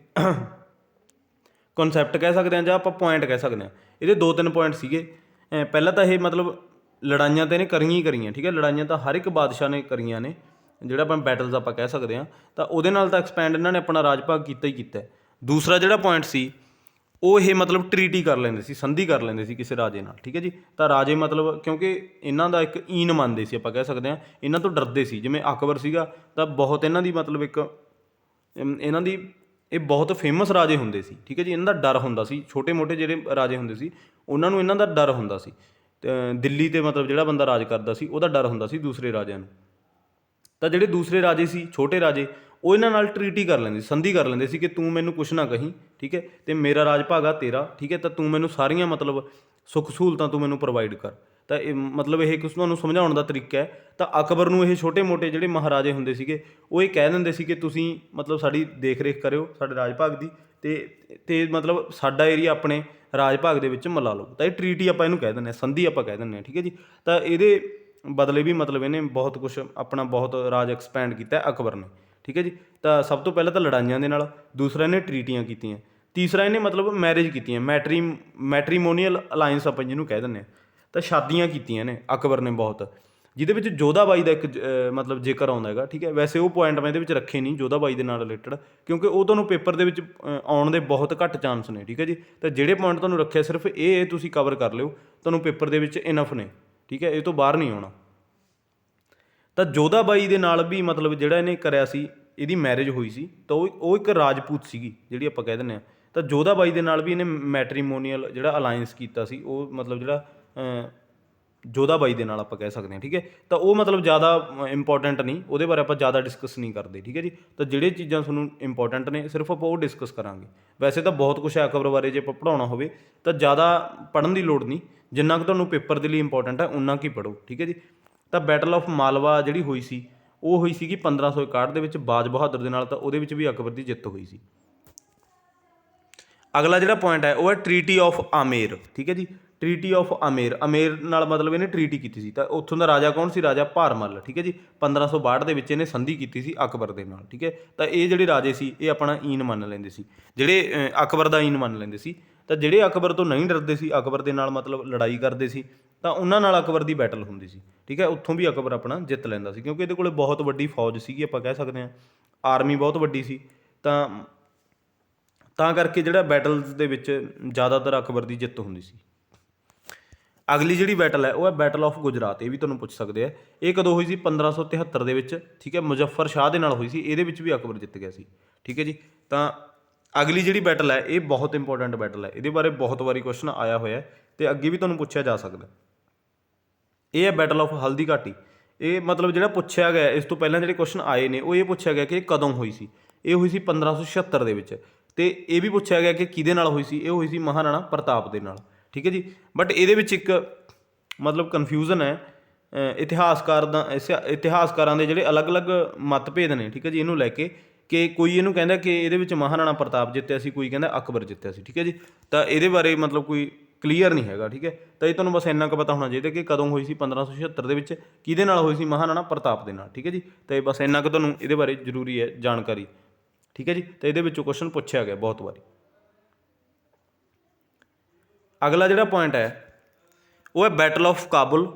ਕਨਸੈਪਟ ਕਹਿ ਸਕਦੇ ਹਾਂ ਜਾਂ ਆਪਾਂ ਪੁਆਇੰਟ ਕਹਿ ਸਕਦੇ ਹਾਂ। ਇਹਦੇ 2-3 ਪੁਆਇੰਟ ਸੀਗੇ। ਪਹਿਲਾਂ ਤਾਂ ਇਹ ਮਤਲਬ ਲੜਾਈਆਂ ਤਾਂ ਇਹਨੇ ਕਰੀਆਂ ਹੀ ਕਰੀਆਂ, ਠੀਕ ਹੈ। ਲੜਾਈਆਂ ਤਾਂ ਹਰ ਇੱਕ ਬਾਦਸ਼ਾਹ ਨੇ ਕਰੀਆਂ ਨੇ, ਜਿਹੜਾ ਆਪਾਂ ਬੈਟਲਸ ਆਪਾਂ ਕਹਿ ਸਕਦੇ ਹਾਂ। ਤਾਂ ਉਹਦੇ ਨਾਲ ਤਾਂ ਐਕਸਪੈਂਡ ਇਹਨਾਂ ਨੇ ਆਪਣਾ ਰਾਜ ਭਾਗ ਕੀਤਾ ਹੀ ਕੀਤਾ। ਦੂਸਰਾ ਜਿਹੜਾ ਪੁਆਇੰਟ ਸੀ, ਉਹ ਇਹ ਮਤਲਬ ਟਰੀਟੀ ਕਰ ਲੈਂਦੇ ਸੀ, ਸੰਧੀ ਕਰ ਲੈਂਦੇ ਸੀ ਕਿਸੇ ਰਾਜੇ ਨਾਲ, ਠੀਕ ਹੈ ਜੀ। ਤਾਂ ਰਾਜੇ ਮਤਲਬ ਕਿਉਂਕਿ ਇਹਨਾਂ ਦਾ ਇੱਕ ਈਨ ਮੰਨਦੇ ਸੀ, ਆਪਾਂ ਕਹਿ ਸਕਦੇ ਹਾਂ, ਇਹਨਾਂ ਤੋਂ ਡਰਦੇ ਸੀ। ਜਿਵੇਂ ਅਕਬਰ ਸੀਗਾ, ਤਾਂ ਬਹੁਤ ਇਹਨਾਂ ਦੀ ਮਤਲਬ ਇੱਕ ਇਹਨਾਂ ਦੀ ਇਹ ਬਹੁਤ ਫੇਮਸ ਰਾਜੇ ਹੁੰਦੇ ਸੀ, ਠੀਕ ਹੈ ਜੀ। ਇਹਨਾਂ ਦਾ ਡਰ ਹੁੰਦਾ ਸੀ, ਛੋਟੇ ਮੋਟੇ ਜਿਹੜੇ ਰਾਜੇ ਹੁੰਦੇ ਸੀ ਉਹਨਾਂ ਨੂੰ ਇਹਨਾਂ ਦਾ ਡਰ ਹੁੰਦਾ ਸੀ। ਦਿੱਲੀ 'ਤੇ ਮਤਲਬ ਜਿਹੜਾ ਬੰਦਾ ਰਾਜ ਕਰਦਾ ਸੀ ਉਹਦਾ ਡਰ ਹੁੰਦਾ ਸੀ ਦੂਸਰੇ ਰਾਜਿਆਂ ਨੂੰ। ਤਾਂ ਜਿਹੜੇ ਦੂਸਰੇ ਰਾਜੇ ਸੀ, ਛੋਟੇ ਰਾਜੇ, ਉਹ ਇਹਨਾਂ ਨਾਲ ਟਰੀਟੀ ਕਰ ਲੈਂਦੇ ਸੀ, ਸੰਧੀ ਕਰ ਲੈਂਦੇ ਸੀ ਕਿ ਤੂੰ ਮੈਨੂੰ ਕੁਛ ਨਾ ਕਹੀਂ, ਠੀਕ ਹੈ। ਅਤੇ ਮੇਰਾ ਰਾਜ ਭਾਗ ਆ ਤੇਰਾ, ਠੀਕ ਹੈ। ਤਾਂ ਤੂੰ ਮੈਨੂੰ ਸਾਰੀਆਂ ਮਤਲਬ ਸੁੱਖ ਸਹੂਲਤਾਂ ਤੂੰ ਮੈਨੂੰ ਪ੍ਰੋਵਾਈਡ ਕਰ। ਤਾਂ ਇਹ ਮਤਲਬ ਇਹ ਕੁਛ ਤੁਹਾਨੂੰ ਸਮਝਾਉਣ ਦਾ ਤਰੀਕਾ ਹੈ। ਤਾਂ ਅਕਬਰ ਨੂੰ ਇਹ ਛੋਟੇ ਮੋਟੇ ਜਿਹੜੇ ਮਹਾਰਾਜੇ ਹੁੰਦੇ ਸੀਗੇ ਉਹ ਇਹ ਕਹਿ ਦਿੰਦੇ ਸੀ ਕਿ ਤੁਸੀਂ ਮਤਲਬ ਸਾਡੀ ਦੇਖ ਰੇਖ ਕਰਿਓ ਸਾਡੇ ਰਾਜ ਭਾਗ ਦੀ, ਅਤੇ ਮਤਲਬ ਸਾਡਾ ਏਰੀਆ ਆਪਣੇ ਰਾਜ ਭਾਗ ਦੇ ਵਿੱਚ ਮਿਲਾ ਲਓ। ਤਾਂ ਇਹ ਟਰੀਟੀ ਆਪਾਂ ਇਹਨੂੰ ਕਹਿ ਦਿੰਦੇ ਹਾਂ, ਸੰਧੀ ਆਪਾਂ ਕਹਿ ਦਿੰਦੇ ਹਾਂ, ਠੀਕ ਹੈ ਜੀ। ਤਾਂ ਇਹਦੇ ਬਦਲੇ ਵੀ ਮਤਲਬ ਇਹਨੇ ਬਹੁਤ ਕੁਛ ਆਪਣਾ ਬਹੁਤ ਰਾਜ ਐਕਸਪੈਂਡ ਕੀਤਾ ਅਕਬਰ ਨੇ, ਠੀਕ ਹੈ ਜੀ। ਤਾਂ ਸਭ ਤੋਂ ਪਹਿਲਾਂ ਤਾਂ ਲੜਾਈਆਂ ਦੇ ਨਾਲ, ਦੂਸਰਾ ਇਹਨੇ ਟਰੀਟੀਆਂ ਕੀਤੀਆਂ, ਤੀਸਰਾ ਇਹਨੇ ਮਤਲਬ ਮੈਰਿਜ ਕੀਤੀਆਂ, ਮੈਟਰੀਮੋਨੀਅਲ ਅਲਾਇੰਸ ਆਪਾਂ ਜਿਹਨੂੰ ਕਹਿ ਦਿੰਦੇ ਹਾਂ। ਤਾਂ ਸ਼ਾਦੀਆਂ ਕੀਤੀਆਂ ਨੇ ਅਕਬਰ ਨੇ ਬਹੁਤ, ਜਿਹਦੇ ਵਿੱਚ ਜੋਧਾਬਾਈ ਦਾ ਇੱਕ ਮਤਲਬ ਜ਼ਿਕਰ ਆਉਂਦਾ ਹੈਗਾ, ਠੀਕ ਹੈ। ਵੈਸੇ ਉਹ ਪੁਆਇੰਟ ਮੈਂ ਇਹਦੇ ਵਿੱਚ ਰੱਖੇ ਨਹੀਂ ਜੋਧਾਬਾਈ ਦੇ ਨਾਲ ਰਿਲੇਟਡ, ਕਿਉਂਕਿ ਉਹ ਤੁਹਾਨੂੰ ਪੇਪਰ ਦੇ ਵਿੱਚ ਆਉਣ ਦੇ ਬਹੁਤ ਘੱਟ ਚਾਂਸ ਨੇ, ਠੀਕ ਹੈ ਜੀ। ਤਾਂ ਜਿਹੜੇ ਪੁਆਇੰਟ ਤੁਹਾਨੂੰ ਰੱਖਿਆ ਸਿਰਫ ਇਹ ਤੁਸੀਂ ਕਵਰ ਕਰ ਲਿਓ, ਤੁਹਾਨੂੰ ਪੇਪਰ ਦੇ ਵਿੱਚ ਇਨਫ ਨੇ, ਠੀਕ ਹੈ। ਇਹ ਤੋਂ ਬਾਹਰ ਨਹੀਂ ਆਉਣਾ। ਤਾਂ ਜੋਧਾ ਬਾਈ ਦੇ ਨਾਲ ਵੀ ਮਤਲਬ ਜਿਹੜਾ ਇਹਨੇ ਕਰਿਆ ਸੀ, ਇਹਦੀ ਮੈਰਿਜ ਹੋਈ ਸੀ, ਤਾਂ ਉਹ ਇੱਕ ਰਾਜਪੂਤ ਸੀਗੀ ਜਿਹੜੀ ਆਪਾਂ ਕਹਿ ਦਿੰਦੇ ਹਾਂ। ਤਾਂ ਜੋਧਾ ਬਾਈ ਦੇ ਨਾਲ ਵੀ ਇਹਨੇ ਮੈਟਰੀਮੋਨੀਅਲ ਜਿਹੜਾ ਅਲਾਇੰਸ ਕੀਤਾ ਸੀ, ਉਹ ਮਤਲਬ ਜਿਹੜਾ ਜੋਧਾ ਬਾਈ ਦੇ ਨਾਲ ਆਪਾਂ ਕਹਿ ਸਕਦੇ ਹਾਂ, ਠੀਕ ਹੈ। ਤਾਂ ਉਹ ਮਤਲਬ ਜ਼ਿਆਦਾ ਇੰਪੋਰਟੈਂਟ ਨਹੀਂ, ਉਹਦੇ ਬਾਰੇ ਆਪਾਂ ਜ਼ਿਆਦਾ ਡਿਸਕਸ ਨਹੀਂ ਕਰਦੇ, ਠੀਕ ਹੈ ਜੀ। ਤਾਂ ਜਿਹੜੇ ਚੀਜ਼ਾਂ ਤੁਹਾਨੂੰ ਇੰਪੋਰਟੈਂਟ ਨੇ ਸਿਰਫ ਆਪਾਂ ਉਹ ਡਿਸਕਸ ਕਰਾਂਗੇ। ਵੈਸੇ ਤਾਂ ਬਹੁਤ ਕੁਛ ਹੈ ਅਕਬਰ ਬਾਰੇ, ਜੇ ਆਪਾਂ ਪੜ੍ਹਾਉਣਾ ਹੋਵੇ ਤਾਂ ਜ਼ਿਆਦਾ ਪੜ੍ਹਨ ਦੀ ਲੋੜ ਨਹੀਂ, ਜਿੰਨਾ ਕੁ ਤੁਹਾਨੂੰ ਪੇਪਰ ਦੇ ਲਈ ਇੰਪੋਰਟੈਂਟ ਹੈ ਉਨਾ ਕੁ ਹੀ ਪੜ੍ਹੋ, ਠੀਕ ਹੈ ਜੀ। ਤਾਂ ਬੈਟਲ ਆਫ ਮਾਲਵਾ ਜਿਹੜੀ ਹੋਈ ਸੀ, ਉਹ ਹੋਈ ਸੀਗੀ 1561 ਦੇ ਵਿੱਚ ਬਾਜ ਬਹਾਦਰ ਦੇ ਨਾਲ, ਤਾਂ ਉਹਦੇ ਵਿੱਚ ਵੀ ਅਕਬਰ ਦੀ ਜਿੱਤ ਹੋਈ ਸੀ। ਅਗਲਾ ਜਿਹੜਾ ਪੁਆਇੰਟ ਹੈ ਉਹ ਹੈ ਟਰੀਟੀ ਆਫ ਆਮੇਰ, ਠੀਕ ਹੈ ਜੀ। ਟਰੀਟੀ ਆਫ ਆਮੇਰ, ਆਮੇਰ ਨਾਲ ਮਤਲਬ ਇਹਨੇ ਟਰੀਟੀ ਕੀਤੀ ਸੀ। ਤਾਂ ਉੱਥੋਂ ਦਾ ਰਾਜਾ ਕੌਣ ਸੀ? ਰਾਜਾ ਭਾਰਮਲ, ਠੀਕ ਹੈ ਜੀ। 1562 ਦੇ ਵਿੱਚ ਇਹਨੇ ਸੰਧੀ ਕੀਤੀ ਸੀ ਅਕਬਰ ਦੇ ਨਾਲ, ਠੀਕ ਹੈ। ਤਾਂ ਇਹ ਜਿਹੜੇ ਰਾਜੇ ਸੀ ਇਹ ਆਪਣਾ ਈਨ ਮੰਨ ਲੈਂਦੇ ਸੀ, ਜਿਹੜੇ ਅਕਬਰ ਦਾ ਈਨ ਮੰਨ ਲੈਂਦੇ ਸੀ। ਤਾਂ ਜਿਹੜੇ ਅਕਬਰ ਤੋਂ ਨਹੀਂ ਡਰਦੇ ਸੀ, ਅਕਬਰ ਦੇ ਨਾਲ ਮਤਲਬ ਲੜਾਈ ਕਰਦੇ ਸੀ, ਤਾਂ ਉਹਨਾਂ ਨਾਲ ਅਕਬਰ ਦੀ ਬੈਟਲ ਹੁੰਦੀ ਸੀ, ਠੀਕ ਹੈ। ਉੱਥੋਂ ਵੀ ਅਕਬਰ ਆਪਣਾ ਜਿੱਤ ਲੈਂਦਾ ਸੀ, ਕਿਉਂਕਿ ਇਹਦੇ ਕੋਲ ਬਹੁਤ ਵੱਡੀ ਫੌਜ ਸੀਗੀ, ਆਪਾਂ ਕਹਿ ਸਕਦੇ ਹਾਂ ਆਰਮੀ ਬਹੁਤ ਵੱਡੀ ਸੀ। ਤਾਂ ਕਰਕੇ ਜਿਹੜਾ ਬੈਟਲਸ ਦੇ ਵਿੱਚ ਜ਼ਿਆਦਾਤਰ ਅਕਬਰ ਦੀ ਜਿੱਤ ਹੁੰਦੀ ਸੀ। ਅਗਲੀ ਜਿਹੜੀ ਬੈਟਲ ਹੈ ਉਹ ਹੈ ਬੈਟਲ ਆਫ ਗੁਜਰਾਤ। ਇਹ ਵੀ ਤੁਹਾਨੂੰ ਪੁੱਛ ਸਕਦੇ ਆ, ਇਹ ਕਦੋਂ ਹੋਈ ਸੀ? 1573 ਦੇ ਵਿੱਚ, ਠੀਕ ਹੈ। ਮੁਜ਼ੱਫਰ ਸ਼ਾਹ ਦੇ ਨਾਲ ਹੋਈ ਸੀ, ਇਹਦੇ ਵਿੱਚ ਵੀ ਅਕਬਰ ਜਿੱਤ ਗਿਆ ਸੀ, ਠੀਕ ਹੈ ਜੀ। ਤਾਂ ਅਗਲੀ ਜਿਹੜੀ ਬੈਟਲ ਹੈ ਇਹ ਬਹੁਤ ਇੰਪੋਰਟੈਂਟ ਬੈਟਲ ਹੈ, ਇਹਦੇ ਬਾਰੇ ਬਹੁਤ ਵਾਰੀ ਕੁਐਸਚਨ ਆਇਆ ਹੋਇਆ ਅਤੇ ਅੱਗੇ ਵੀ ਤੁਹਾਨੂੰ ਪੁੱਛਿਆ ਜਾ ਸਕਦਾ। ਇਹ ਹੈ ਬੈਟਲ ਆਫ ਹਲਦੀ ਘਾਟੀ। ਇਹ ਮਤਲਬ ਜਿਹੜਾ ਪੁੱਛਿਆ ਗਿਆ, ਇਸ ਤੋਂ ਪਹਿਲਾਂ ਜਿਹੜੇ ਕੁਐਸਚਨ ਆਏ ਨੇ ਉਹ ਇਹ ਪੁੱਛਿਆ ਗਿਆ ਕਿ ਇਹ ਕਦੋਂ ਹੋਈ ਸੀ। ਇਹ ਹੋਈ ਸੀ 1576 ਦੇ ਵਿੱਚ। ਅਤੇ ਇਹ ਵੀ ਪੁੱਛਿਆ ਗਿਆ ਕਿ ਕਿਹਦੇ ਨਾਲ ਹੋਈ ਸੀ? ਇਹ ਹੋਈ ਸੀ ਮਹਾਰਾਣਾ ਪ੍ਰਤਾਪ ਦੇ ਨਾਲ, ਠੀਕ ਹੈ ਜੀ। ਬਟ ਇਹਦੇ ਵਿੱਚ ਇੱਕ ਮਤਲਬ ਕਨਫਿਊਜ਼ਨ ਹੈ, ਇਤਿਹਾਸਕਾਰਾਂ ਦੇ ਜਿਹੜੇ ਅਲੱਗ-ਅਲੱਗ ਮਤਭੇਦ ਨੇ, ਠੀਕ ਹੈ ਜੀ, ਇਹਨੂੰ ਲੈ ਕੇ, ਕਿ ਕੋਈ ਇਹਨੂੰ ਕਹਿੰਦਾ ਕਿ ਇਹਦੇ ਵਿੱਚ ਮਹਾਰਾਣਾ ਪ੍ਰਤਾਪ ਜਿੱਤਿਆ ਸੀ, ਕੋਈ ਕਹਿੰਦਾ ਅਕਬਰ ਜਿੱਤਿਆ ਸੀ, ਠੀਕ ਹੈ ਜੀ। ਤਾਂ ਇਹਦੇ ਬਾਰੇ ਮਤਲਬ ਕੋਈ ਕਲੀਅਰ ਨਹੀਂ ਹੈਗਾ, ਠੀਕ ਹੈ। ਤਾਂ ਇਹ ਤੁਹਾਨੂੰ ਬਸ ਇੰਨਾ ਕੁ ਪਤਾ ਹੋਣਾ ਚਾਹੀਦਾ ਕਿ ਕਦੋਂ ਹੋਈ ਸੀ 1576 ਦੇ ਵਿੱਚ, ਕਿਹਦੇ ਨਾਲ ਹੋਈ ਸੀ? ਮਹਾਰਾਣਾ ਪ੍ਰਤਾਪ ਦੇ ਨਾਲ, ਠੀਕ ਹੈ ਜੀ। ਤਾਂ ਇਹ ਬਸ ਇੰਨਾ ਕੁ ਤੁਹਾਨੂੰ ਇਹਦੇ ਬਾਰੇ ਜ਼ਰੂਰੀ ਹੈ ਜਾਣਕਾਰੀ, ਠੀਕ ਹੈ ਜੀ। ਤਾਂ ਇਹਦੇ ਵਿੱਚੋਂ ਕੁਐਸਚਨ ਪੁੱਛਿਆ ਗਿਆ ਬਹੁਤ ਵਾਰੀ। ਅਗਲਾ ਜਿਹੜਾ ਪੁਆਇੰਟ ਹੈ ਉਹ ਹੈ ਬੈਟਲ ਆਫ ਕਾਬੁਲ।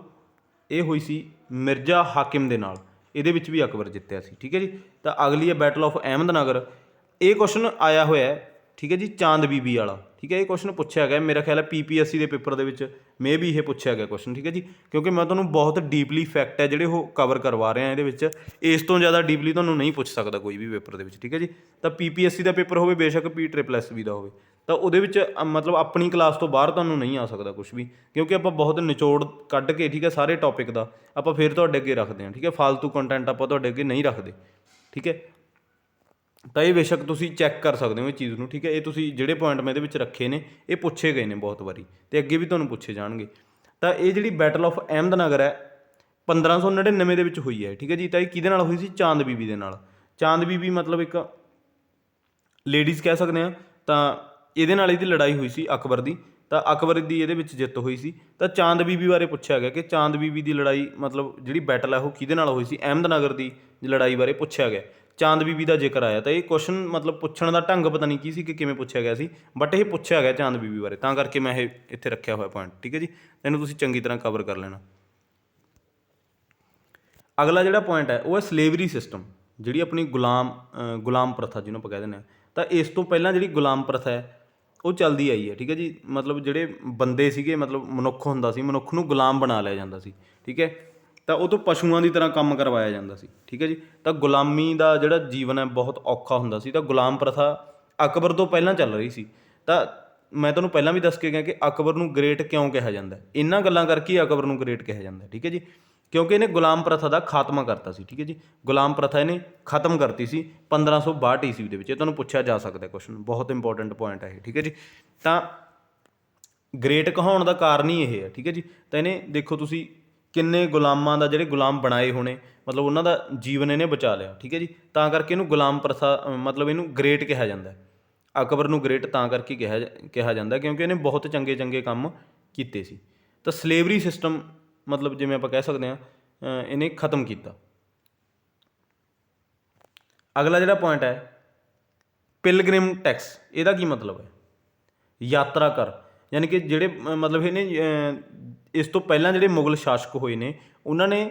ਇਹ ਹੋਈ ਸੀ ਮਿਰਜ਼ਾ ਹਾਕਿਮ ਦੇ ਨਾਲ, ਇਹਦੇ ਵਿੱਚ ਵੀ ਅਕਬਰ ਜਿੱਤਿਆ ਸੀ, ਠੀਕ ਹੈ ਜੀ। ਤਾਂ ਅਗਲੀ ਹੈ ਬੈਟਲ ਆਫ ਅਹਿਮਦਨਗਰ। ਇਹ ਕੁਐਸਚਨ ਆਇਆ ਹੋਇਆ, ਠੀਕ ਹੈ ਜੀ, ਚਾਂਦ ਬੀਬੀ ਵਾਲਾ, ਠੀਕ ਹੈ। ਇਹ ਕੁਐਸਚਨ ਪੁੱਛਿਆ ਗਿਆ, ਮੇਰਾ ਖਿਆਲ ਹੈ PPSC ਦੇ ਪੇਪਰ ਦੇ ਵਿੱਚ ਵੀ ਇਹ ਪੁੱਛਿਆ ਗਿਆ ਕੁਐਸਚਨ, ਠੀਕ ਹੈ ਜੀ। ਕਿਉਂਕਿ ਮੈਂ ਤੁਹਾਨੂੰ ਬਹੁਤ ਡੀਪਲੀ ਫੈਕਟ ਹੈ ਜਿਹੜੇ ਉਹ ਕਵਰ ਕਰਵਾ ਰਿਹਾ ਇਹਦੇ ਵਿੱਚ, ਇਸ ਤੋਂ ਜ਼ਿਆਦਾ ਡੀਪਲੀ ਤੁਹਾਨੂੰ ਨਹੀਂ ਪੁੱਛ ਸਕਦਾ ਕੋਈ ਵੀ ਪੇਪਰ ਦੇ ਵਿੱਚ, ਠੀਕ ਹੈ ਜੀ। ਤਾਂ PPSC ਦਾ ਪੇਪਰ ਹੋਵੇ, ਬੇਸ਼ੱਕ PSSB ਦਾ ਹੋਵੇ, ਤਾਂ ਉਹਦੇ ਵਿੱਚ ਮਤਲਬ ਆਪਣੀ ਕਲਾਸ ਤੋਂ ਬਾਹਰ ਤੁਹਾਨੂੰ ਨਹੀਂ ਆ ਸਕਦਾ ਕੁਛ ਵੀ, ਕਿਉਂਕਿ ਆਪਾਂ ਬਹੁਤ ਨਿਚੋੜ ਕੱਢ ਕੇ, ਠੀਕ ਹੈ, ਸਾਰੇ ਟੌਪਿਕ ਦਾ ਆਪਾਂ ਫਿਰ ਤੁਹਾਡੇ ਅੱਗੇ ਰੱਖਦੇ ਹਾਂ, ਠੀਕ ਹੈ। ਫਾਲਤੂ ਕੰਟੈਂਟ ਆਪਾਂ ਤੁਹਾਡੇ ਅੱਗੇ ਨਹੀਂ ਰੱਖਦੇ, ਠੀਕ ਹੈ। ਤਾਂ ਇਹ ਬੇਸ਼ੱਕ ਤੁਸੀਂ ਚੈੱਕ ਕਰ ਸਕਦੇ ਹੋ ਇਹ ਚੀਜ਼ ਨੂੰ, ਠੀਕ ਹੈ। ਇਹ ਤੁਸੀਂ ਜਿਹੜੇ ਪੁਆਇੰਟ ਮੈਂ ਇਹਦੇ ਵਿੱਚ ਰੱਖੇ ਨੇ ਇਹ ਪੁੱਛੇ ਗਏ ਨੇ ਬਹੁਤ ਵਾਰੀ, ਅਤੇ ਅੱਗੇ ਵੀ ਤੁਹਾਨੂੰ ਪੁੱਛੇ ਜਾਣਗੇ। ਤਾਂ ਇਹ ਜਿਹੜੀ ਬੈਟਲ ਆਫ ਅਹਿਮਦਨਗਰ ਹੈ 1599 ਦੇ ਵਿੱਚ ਹੋਈ ਹੈ, ਠੀਕ ਹੈ ਜੀ। ਤਾਂ ਇਹ ਕਿਹਦੇ ਨਾਲ ਹੋਈ ਸੀ? ਚਾਂਦ ਬੀਬੀ ਦੇ ਨਾਲ। ਚਾਂਦ ਬੀਬੀ ਮਤਲਬ ਇੱਕ ਲੇਡੀਜ਼ ਕਹਿ ਸਕਦੇ ਹਾਂ। ਤਾਂ ਇਹਦੇ ਨਾਲ ਇਹਦੀ ਲੜਾਈ ਹੋਈ ਸੀ ਅਕਬਰ ਦੀ, ਤਾਂ ਅਕਬਰ ਦੀ ਇਹਦੇ ਵਿੱਚ ਜਿੱਤ ਹੋਈ ਸੀ। ਤਾਂ ਚਾਂਦ ਬੀਬੀ ਬਾਰੇ ਪੁੱਛਿਆ ਗਿਆ ਕਿ ਚਾਂਦ ਬੀਬੀ ਦੀ ਲੜਾਈ ਮਤਲਬ ਜਿਹੜੀ ਬੈਟਲ ਹੈ ਉਹ ਕਿਹਦੇ ਨਾਲ ਹੋਈ ਸੀ? ਅਹਿਮਦਨਗਰ ਦੀ ਲੜਾਈ ਬਾਰੇ ਪੁੱਛਿਆ ਗਿਆ, ਚਾਂਦ ਬੀਬੀ ਦਾ ਜ਼ਿਕਰ ਆਇਆ। ਤਾਂ ਇਹ ਕੁਐਸਚਨ ਮਤਲਬ ਪੁੱਛਣ ਦਾ ਢੰਗ ਪਤਾ ਨਹੀਂ ਕੀ ਸੀ ਕਿ ਕਿਵੇਂ ਪੁੱਛਿਆ ਗਿਆ ਸੀ, ਬਟ ਇਹ ਪੁੱਛਿਆ ਗਿਆ ਚਾਂਦ ਬੀਬੀ ਬਾਰੇ, ਤਾਂ ਕਰਕੇ ਮੈਂ ਇਹ ਇੱਥੇ ਰੱਖਿਆ ਹੋਇਆ ਪੁਆਇੰਟ, ਠੀਕ ਹੈ ਜੀ। ਇਹਨੂੰ ਤੁਸੀਂ ਚੰਗੀ ਤਰ੍ਹਾਂ ਕਵਰ ਕਰ ਲੈਣਾ। ਅਗਲਾ ਜਿਹੜਾ ਪੁਆਇੰਟ ਹੈ ਉਹ ਹੈ ਸਲੇਵਰੀ ਸਿਸਟਮ, ਜਿਹੜੀ ਆਪਣੀ ਗੁਲਾਮ ਪ੍ਰਥਾ ਜਿਹਨੂੰ ਆਪਾਂ ਕਹਿ ਦਿੰਦੇ ਹਾਂ। ਤਾਂ ਇਸ ਤੋਂ ਪਹਿਲਾਂ ਜਿਹੜੀ ਗੁਲਾਮ ਪ੍ਰਥਾ ਹੈ ਉਹ ਚੱਲਦੀ ਆਈ ਹੈ, ਠੀਕ ਹੈ ਜੀ। ਮਤਲਬ ਜਿਹੜੇ ਬੰਦੇ ਸੀਗੇ, ਮਤਲਬ ਮਨੁੱਖ ਹੁੰਦਾ ਸੀ, ਮਨੁੱਖ ਨੂੰ ਗੁਲਾਮ ਬਣਾ ਲਿਆ ਜਾਂਦਾ ਸੀ, ਠੀਕ ਹੈ। ਤਾਂ ਉਹ ਤੋਂ ਪਸ਼ੂਆਂ ਦੀ ਤਰ੍ਹਾਂ ਕੰਮ ਕਰਵਾਇਆ ਜਾਂਦਾ ਸੀ, ਠੀਕ ਹੈ ਜੀ। ਤਾਂ ਗੁਲਾਮੀ ਦਾ ਜਿਹੜਾ ਜੀਵਨ ਹੈ ਬਹੁਤ ਔਖਾ ਹੁੰਦਾ ਸੀ। ਤਾਂ ਗੁਲਾਮ ਪ੍ਰਥਾ ਅਕਬਰ ਤੋਂ ਪਹਿਲਾਂ ਚੱਲ ਰਹੀ ਸੀ। ਤਾਂ ਮੈਂ ਤੁਹਾਨੂੰ ਪਹਿਲਾਂ ਵੀ ਦੱਸ ਕੇ ਗਿਆ ਕਿ ਅਕਬਰ ਨੂੰ ਗ੍ਰੇਟ ਕਿਉਂ ਕਿਹਾ ਜਾਂਦਾ, ਇਹਨਾਂ ਗੱਲਾਂ ਕਰਕੇ ਹੀ ਅਕਬਰ ਨੂੰ ਗ੍ਰੇਟ ਕਿਹਾ ਜਾਂਦਾ, ਠੀਕ ਹੈ ਜੀ। ਕਿਉਂਕਿ ਇਹਨੇ ਗੁਲਾਮ ਪ੍ਰਥਾ ਦਾ ਖਾਤਮਾ ਕਰਤਾ ਸੀ, ਠੀਕ ਹੈ ਜੀ। ਗੁਲਾਮ ਪ੍ਰਥਾ ਇਹਨੇ ਖਤਮ ਕਰਤੀ ਸੀ 1562 ਈਸਵੀ ਦੇ ਵਿੱਚ। ਇਹ ਤੁਹਾਨੂੰ ਪੁੱਛਿਆ ਜਾ ਸਕਦਾ ਕੁਐਸਚਨ, ਬਹੁਤ ਇੰਪੋਰਟੈਂਟ ਪੁਆਇੰਟ ਹੈ ਇਹ, ਠੀਕ ਹੈ ਜੀ। ਤਾਂ ਗ੍ਰੇਟ ਕਹਾਉਣ ਦਾ ਕਾਰਨ ਹੀ ਇਹ ਹੈ, ਠੀਕ ਹੈ ਜੀ। ਤਾਂ ਇਹਨੇ ਦੇਖੋ ਤੁਸੀਂ ਕਿੰਨੇ ਗੁਲਾਮਾਂ ਦਾ ਜਿਹੜੇ ਗੁਲਾਮ ਬਣਾਏ ਹੋਣੇ, ਮਤਲਬ ਉਹਨਾਂ ਦਾ ਜੀਵਨ ਇਹਨੇ ਬਚਾ ਲਿਆ, ਠੀਕ ਹੈ ਜੀ। ਤਾਂ ਕਰਕੇ ਇਹਨੂੰ ਗੁਲਾਮ ਪ੍ਰਥਾ ਮਤਲਬ ਇਹਨੂੰ ਗ੍ਰੇਟ ਕਿਹਾ ਜਾਂਦਾ। ਅਕਬਰ ਨੂੰ ਗ੍ਰੇਟ ਤਾਂ ਕਰਕੇ ਕਿਹਾ ਜਾਂਦਾ ਕਿਉਂਕਿ ਇਹਨੇ ਬਹੁਤ ਚੰਗੇ ਚੰਗੇ ਕੰਮ ਕੀਤੇ ਸੀ। ਤਾਂ ਸਲੇਵਰੀ ਸਿਸਟਮ ਮਤਲਬ ਜਿਵੇਂ ਆਪਾਂ ਕਹਿ ਸਕਦੇ ਹਾਂ ਇਹਨੇ ਖਤਮ ਕੀਤਾ। ਅਗਲਾ ਜਿਹੜਾ ਪੁਆਇੰਟ ਹੈ ਪਿਲਗ੍ਰਿਮ ਟੈਕਸ, ਇਹਦਾ ਕੀ ਮਤਲਬ ਹੈ? ਯਾਤਰਾ ਕਰ, ਯਾਨੀ ਕਿ ਜਿਹੜੇ ਮਤਲਬ ਇਹਨੇ ਇਸ ਤੋਂ ਪਹਿਲਾਂ ਜਿਹੜੇ ਮੁਗਲ ਸ਼ਾਸਕ ਹੋਏ ਨੇ ਉਹਨਾਂ ਨੇ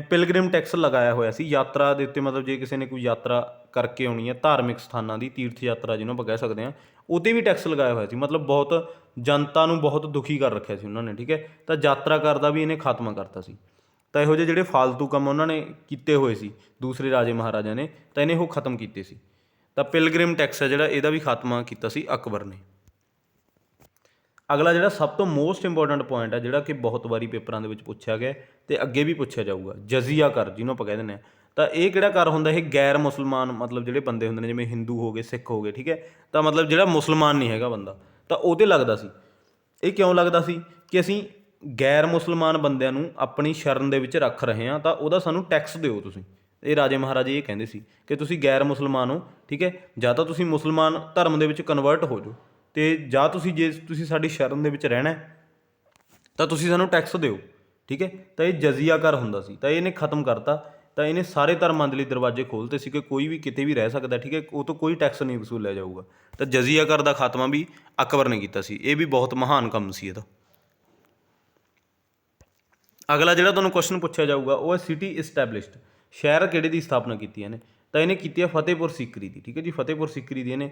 ਪਿਲਗ੍ਰਿਮ ਟੈਕਸ ਲਗਾਇਆ ਹੋਇਆ ਸੀ ਯਾਤਰਾ ਦੇ ਉੱਤੇ। ਮਤਲਬ ਜੇ ਕਿਸੇ ਨੇ ਕੋਈ ਯਾਤਰਾ ਕਰਕੇ ਆਉਣੀ ਹੈ ਧਾਰਮਿਕ ਸਥਾਨਾਂ ਦੀ, ਤੀਰਥ ਯਾਤਰਾ ਜਿਹਨੂੰ ਆਪਾਂ ਕਹਿ ਸਕਦੇ ਹਾਂ, ਉਹ 'ਤੇ ਵੀ ਟੈਕਸ ਲਗਾਇਆ ਹੋਇਆ ਸੀ। ਮਤਲਬ ਬਹੁਤ ਜਨਤਾ ਨੂੰ ਬਹੁਤ ਦੁਖੀ ਕਰ ਰੱਖਿਆ ਸੀ ਉਹਨਾਂ ਨੇ, ਠੀਕ ਹੈ। ਤਾਂ ਯਾਤਰਾ ਕਰ ਦਾ ਵੀ ਇਹਨੇ ਖਾਤਮਾ ਕਰਤਾ ਸੀ। ਤਾਂ ਇਹੋ ਜਿਹੇ ਜਿਹੜੇ ਫਾਲਤੂ ਕੰਮ ਉਹਨਾਂ ਨੇ ਕੀਤੇ ਹੋਏ ਸੀ ਦੂਸਰੇ ਰਾਜੇ ਮਹਾਰਾਜਿਆਂ ਨੇ, ਤਾਂ ਇਹਨੇ ਉਹ ਖਤਮ ਕੀਤੇ ਸੀ। ਤਾਂ ਪਿਲਗ੍ਰਿਮ ਟੈਕਸ ਹੈ ਜਿਹੜਾ, ਇਹਦਾ ਵੀ ਖਾਤਮਾ ਕੀਤਾ ਸੀ ਅਕਬਰ ਨੇ। ਅਗਲਾ ਜਿਹੜਾ ਸਭ ਤੋਂ ਮੋਸਟ ਇੰਪੋਰਟੈਂਟ ਪੁਆਇੰਟ ਹੈ, ਜਿਹੜਾ ਕਿ ਬਹੁਤ ਵਾਰੀ ਪੇਪਰਾਂ ਦੇ ਵਿੱਚ ਪੁੱਛਿਆ ਗਿਆ ਅਤੇ ਅੱਗੇ ਵੀ ਪੁੱਛਿਆ ਜਾਊਗਾ, ਜਜ਼ੀਆ ਕਰ ਜਿਹਨੂੰ ਆਪਾਂ ਕਹਿ ਦਿੰਦੇ ਹਾਂ। ਤਾਂ ਇਹ ਕਿਹੜਾ ਕਰ ਹੁੰਦਾ? ਇਹ ਗੈਰ ਮੁਸਲਮਾਨ ਮਤਲਬ ਜਿਹੜੇ ਬੰਦੇ ਹੁੰਦੇ ਨੇ, ਜਿਵੇਂ ਹਿੰਦੂ ਹੋ ਗਏ, ਸਿੱਖ ਹੋ ਗਏ, ਠੀਕ ਹੈ, ਤਾਂ ਮਤਲਬ ਜਿਹੜਾ ਮੁਸਲਮਾਨ ਨਹੀਂ ਹੈਗਾ ਬੰਦਾ, ਤਾਂ ਉਹ 'ਤੇ ਲੱਗਦਾ ਸੀ। ਇਹ ਕਿਉਂ ਲੱਗਦਾ ਸੀ? ਕਿ ਅਸੀਂ ਗੈਰ ਮੁਸਲਮਾਨ ਬੰਦਿਆਂ ਨੂੰ ਆਪਣੀ ਸ਼ਰਨ ਦੇ ਵਿੱਚ ਰੱਖ ਰਹੇ ਹਾਂ, ਤਾਂ ਉਹਦਾ ਸਾਨੂੰ ਟੈਕਸ ਦਿਓ ਤੁਸੀਂ। ਇਹ ਰਾਜੇ ਮਹਾਰਾਜੇ ਇਹ ਕਹਿੰਦੇ ਸੀ ਕਿ ਤੁਸੀਂ ਗੈਰ ਮੁਸਲਮਾਨ ਹੋ, ਠੀਕ ਹੈ, ਜਾਂ ਤਾਂ ਤੁਸੀਂ ਮੁਸਲਮਾਨ ਧਰਮ ਦੇ ਵਿੱਚ ਕਨਵਰਟ ਹੋ ਜਾਓ, ਅਤੇ ਜਾਂ ਜੇ ਤੁਸੀਂ ਸਾਡੀ ਸ਼ਰਨ ਦੇ ਵਿੱਚ ਰਹਿਣਾ ਤਾਂ ਤੁਸੀਂ ਸਾਨੂੰ ਟੈਕਸ ਦਿਓ, ਠੀਕ ਹੈ। ਤਾਂ ਇਹ ਜਜ਼ੀਆ ਕਰ ਹੁੰਦਾ ਸੀ, ਤਾਂ ਇਹਨੇ ਖਤਮ ਕਰਤਾ। ਤਾਂ ਇਹਨੇ ਸਾਰੇ ਧਰਮਾਂ ਦੇ ਲਈ ਦਰਵਾਜ਼ੇ ਖੋਲ੍ਹਤੇ ਸੀ ਕਿ ਕੋਈ ਵੀ ਕਿਤੇ ਵੀ ਰਹਿ ਸਕਦਾ, ਠੀਕ ਹੈ, ਉਹ ਤੋਂ ਕੋਈ ਟੈਕਸ ਨਹੀਂ ਵਸੂਲਿਆ ਜਾਊਗਾ। ਤਾਂ ਜਜ਼ੀਆ ਕਰ ਦਾ ਖਾਤਮਾ ਵੀ ਅਕਬਰ ਨੇ ਕੀਤਾ ਸੀ। ਇਹ ਵੀ ਬਹੁਤ ਮਹਾਨ ਕੰਮ ਸੀ ਇਹਦਾ। ਅਗਲਾ ਜਿਹੜਾ ਤੁਹਾਨੂੰ ਕੁਐਸਚਨ ਪੁੱਛਿਆ ਜਾਊਗਾ ਉਹ ਹੈ ਸਿਟੀ ਇਸਟੈਬਲਿਸ਼ਡ, ਸ਼ਹਿਰ ਕਿਹੜੇ ਦੀ ਸਥਾਪਨਾ ਕੀਤੀ ਇਹਨੇ? ਤਾਂ ਇਹਨੇ ਕੀਤੀ ਹੈ ਫਤਿਹਪੁਰ ਸੀਕਰੀ ਦੀ, ਠੀਕ ਹੈ ਜੀ। ਫਤਿਹਪੁਰ ਸੀਕਰੀ ਦੀ ਇਹਨੇ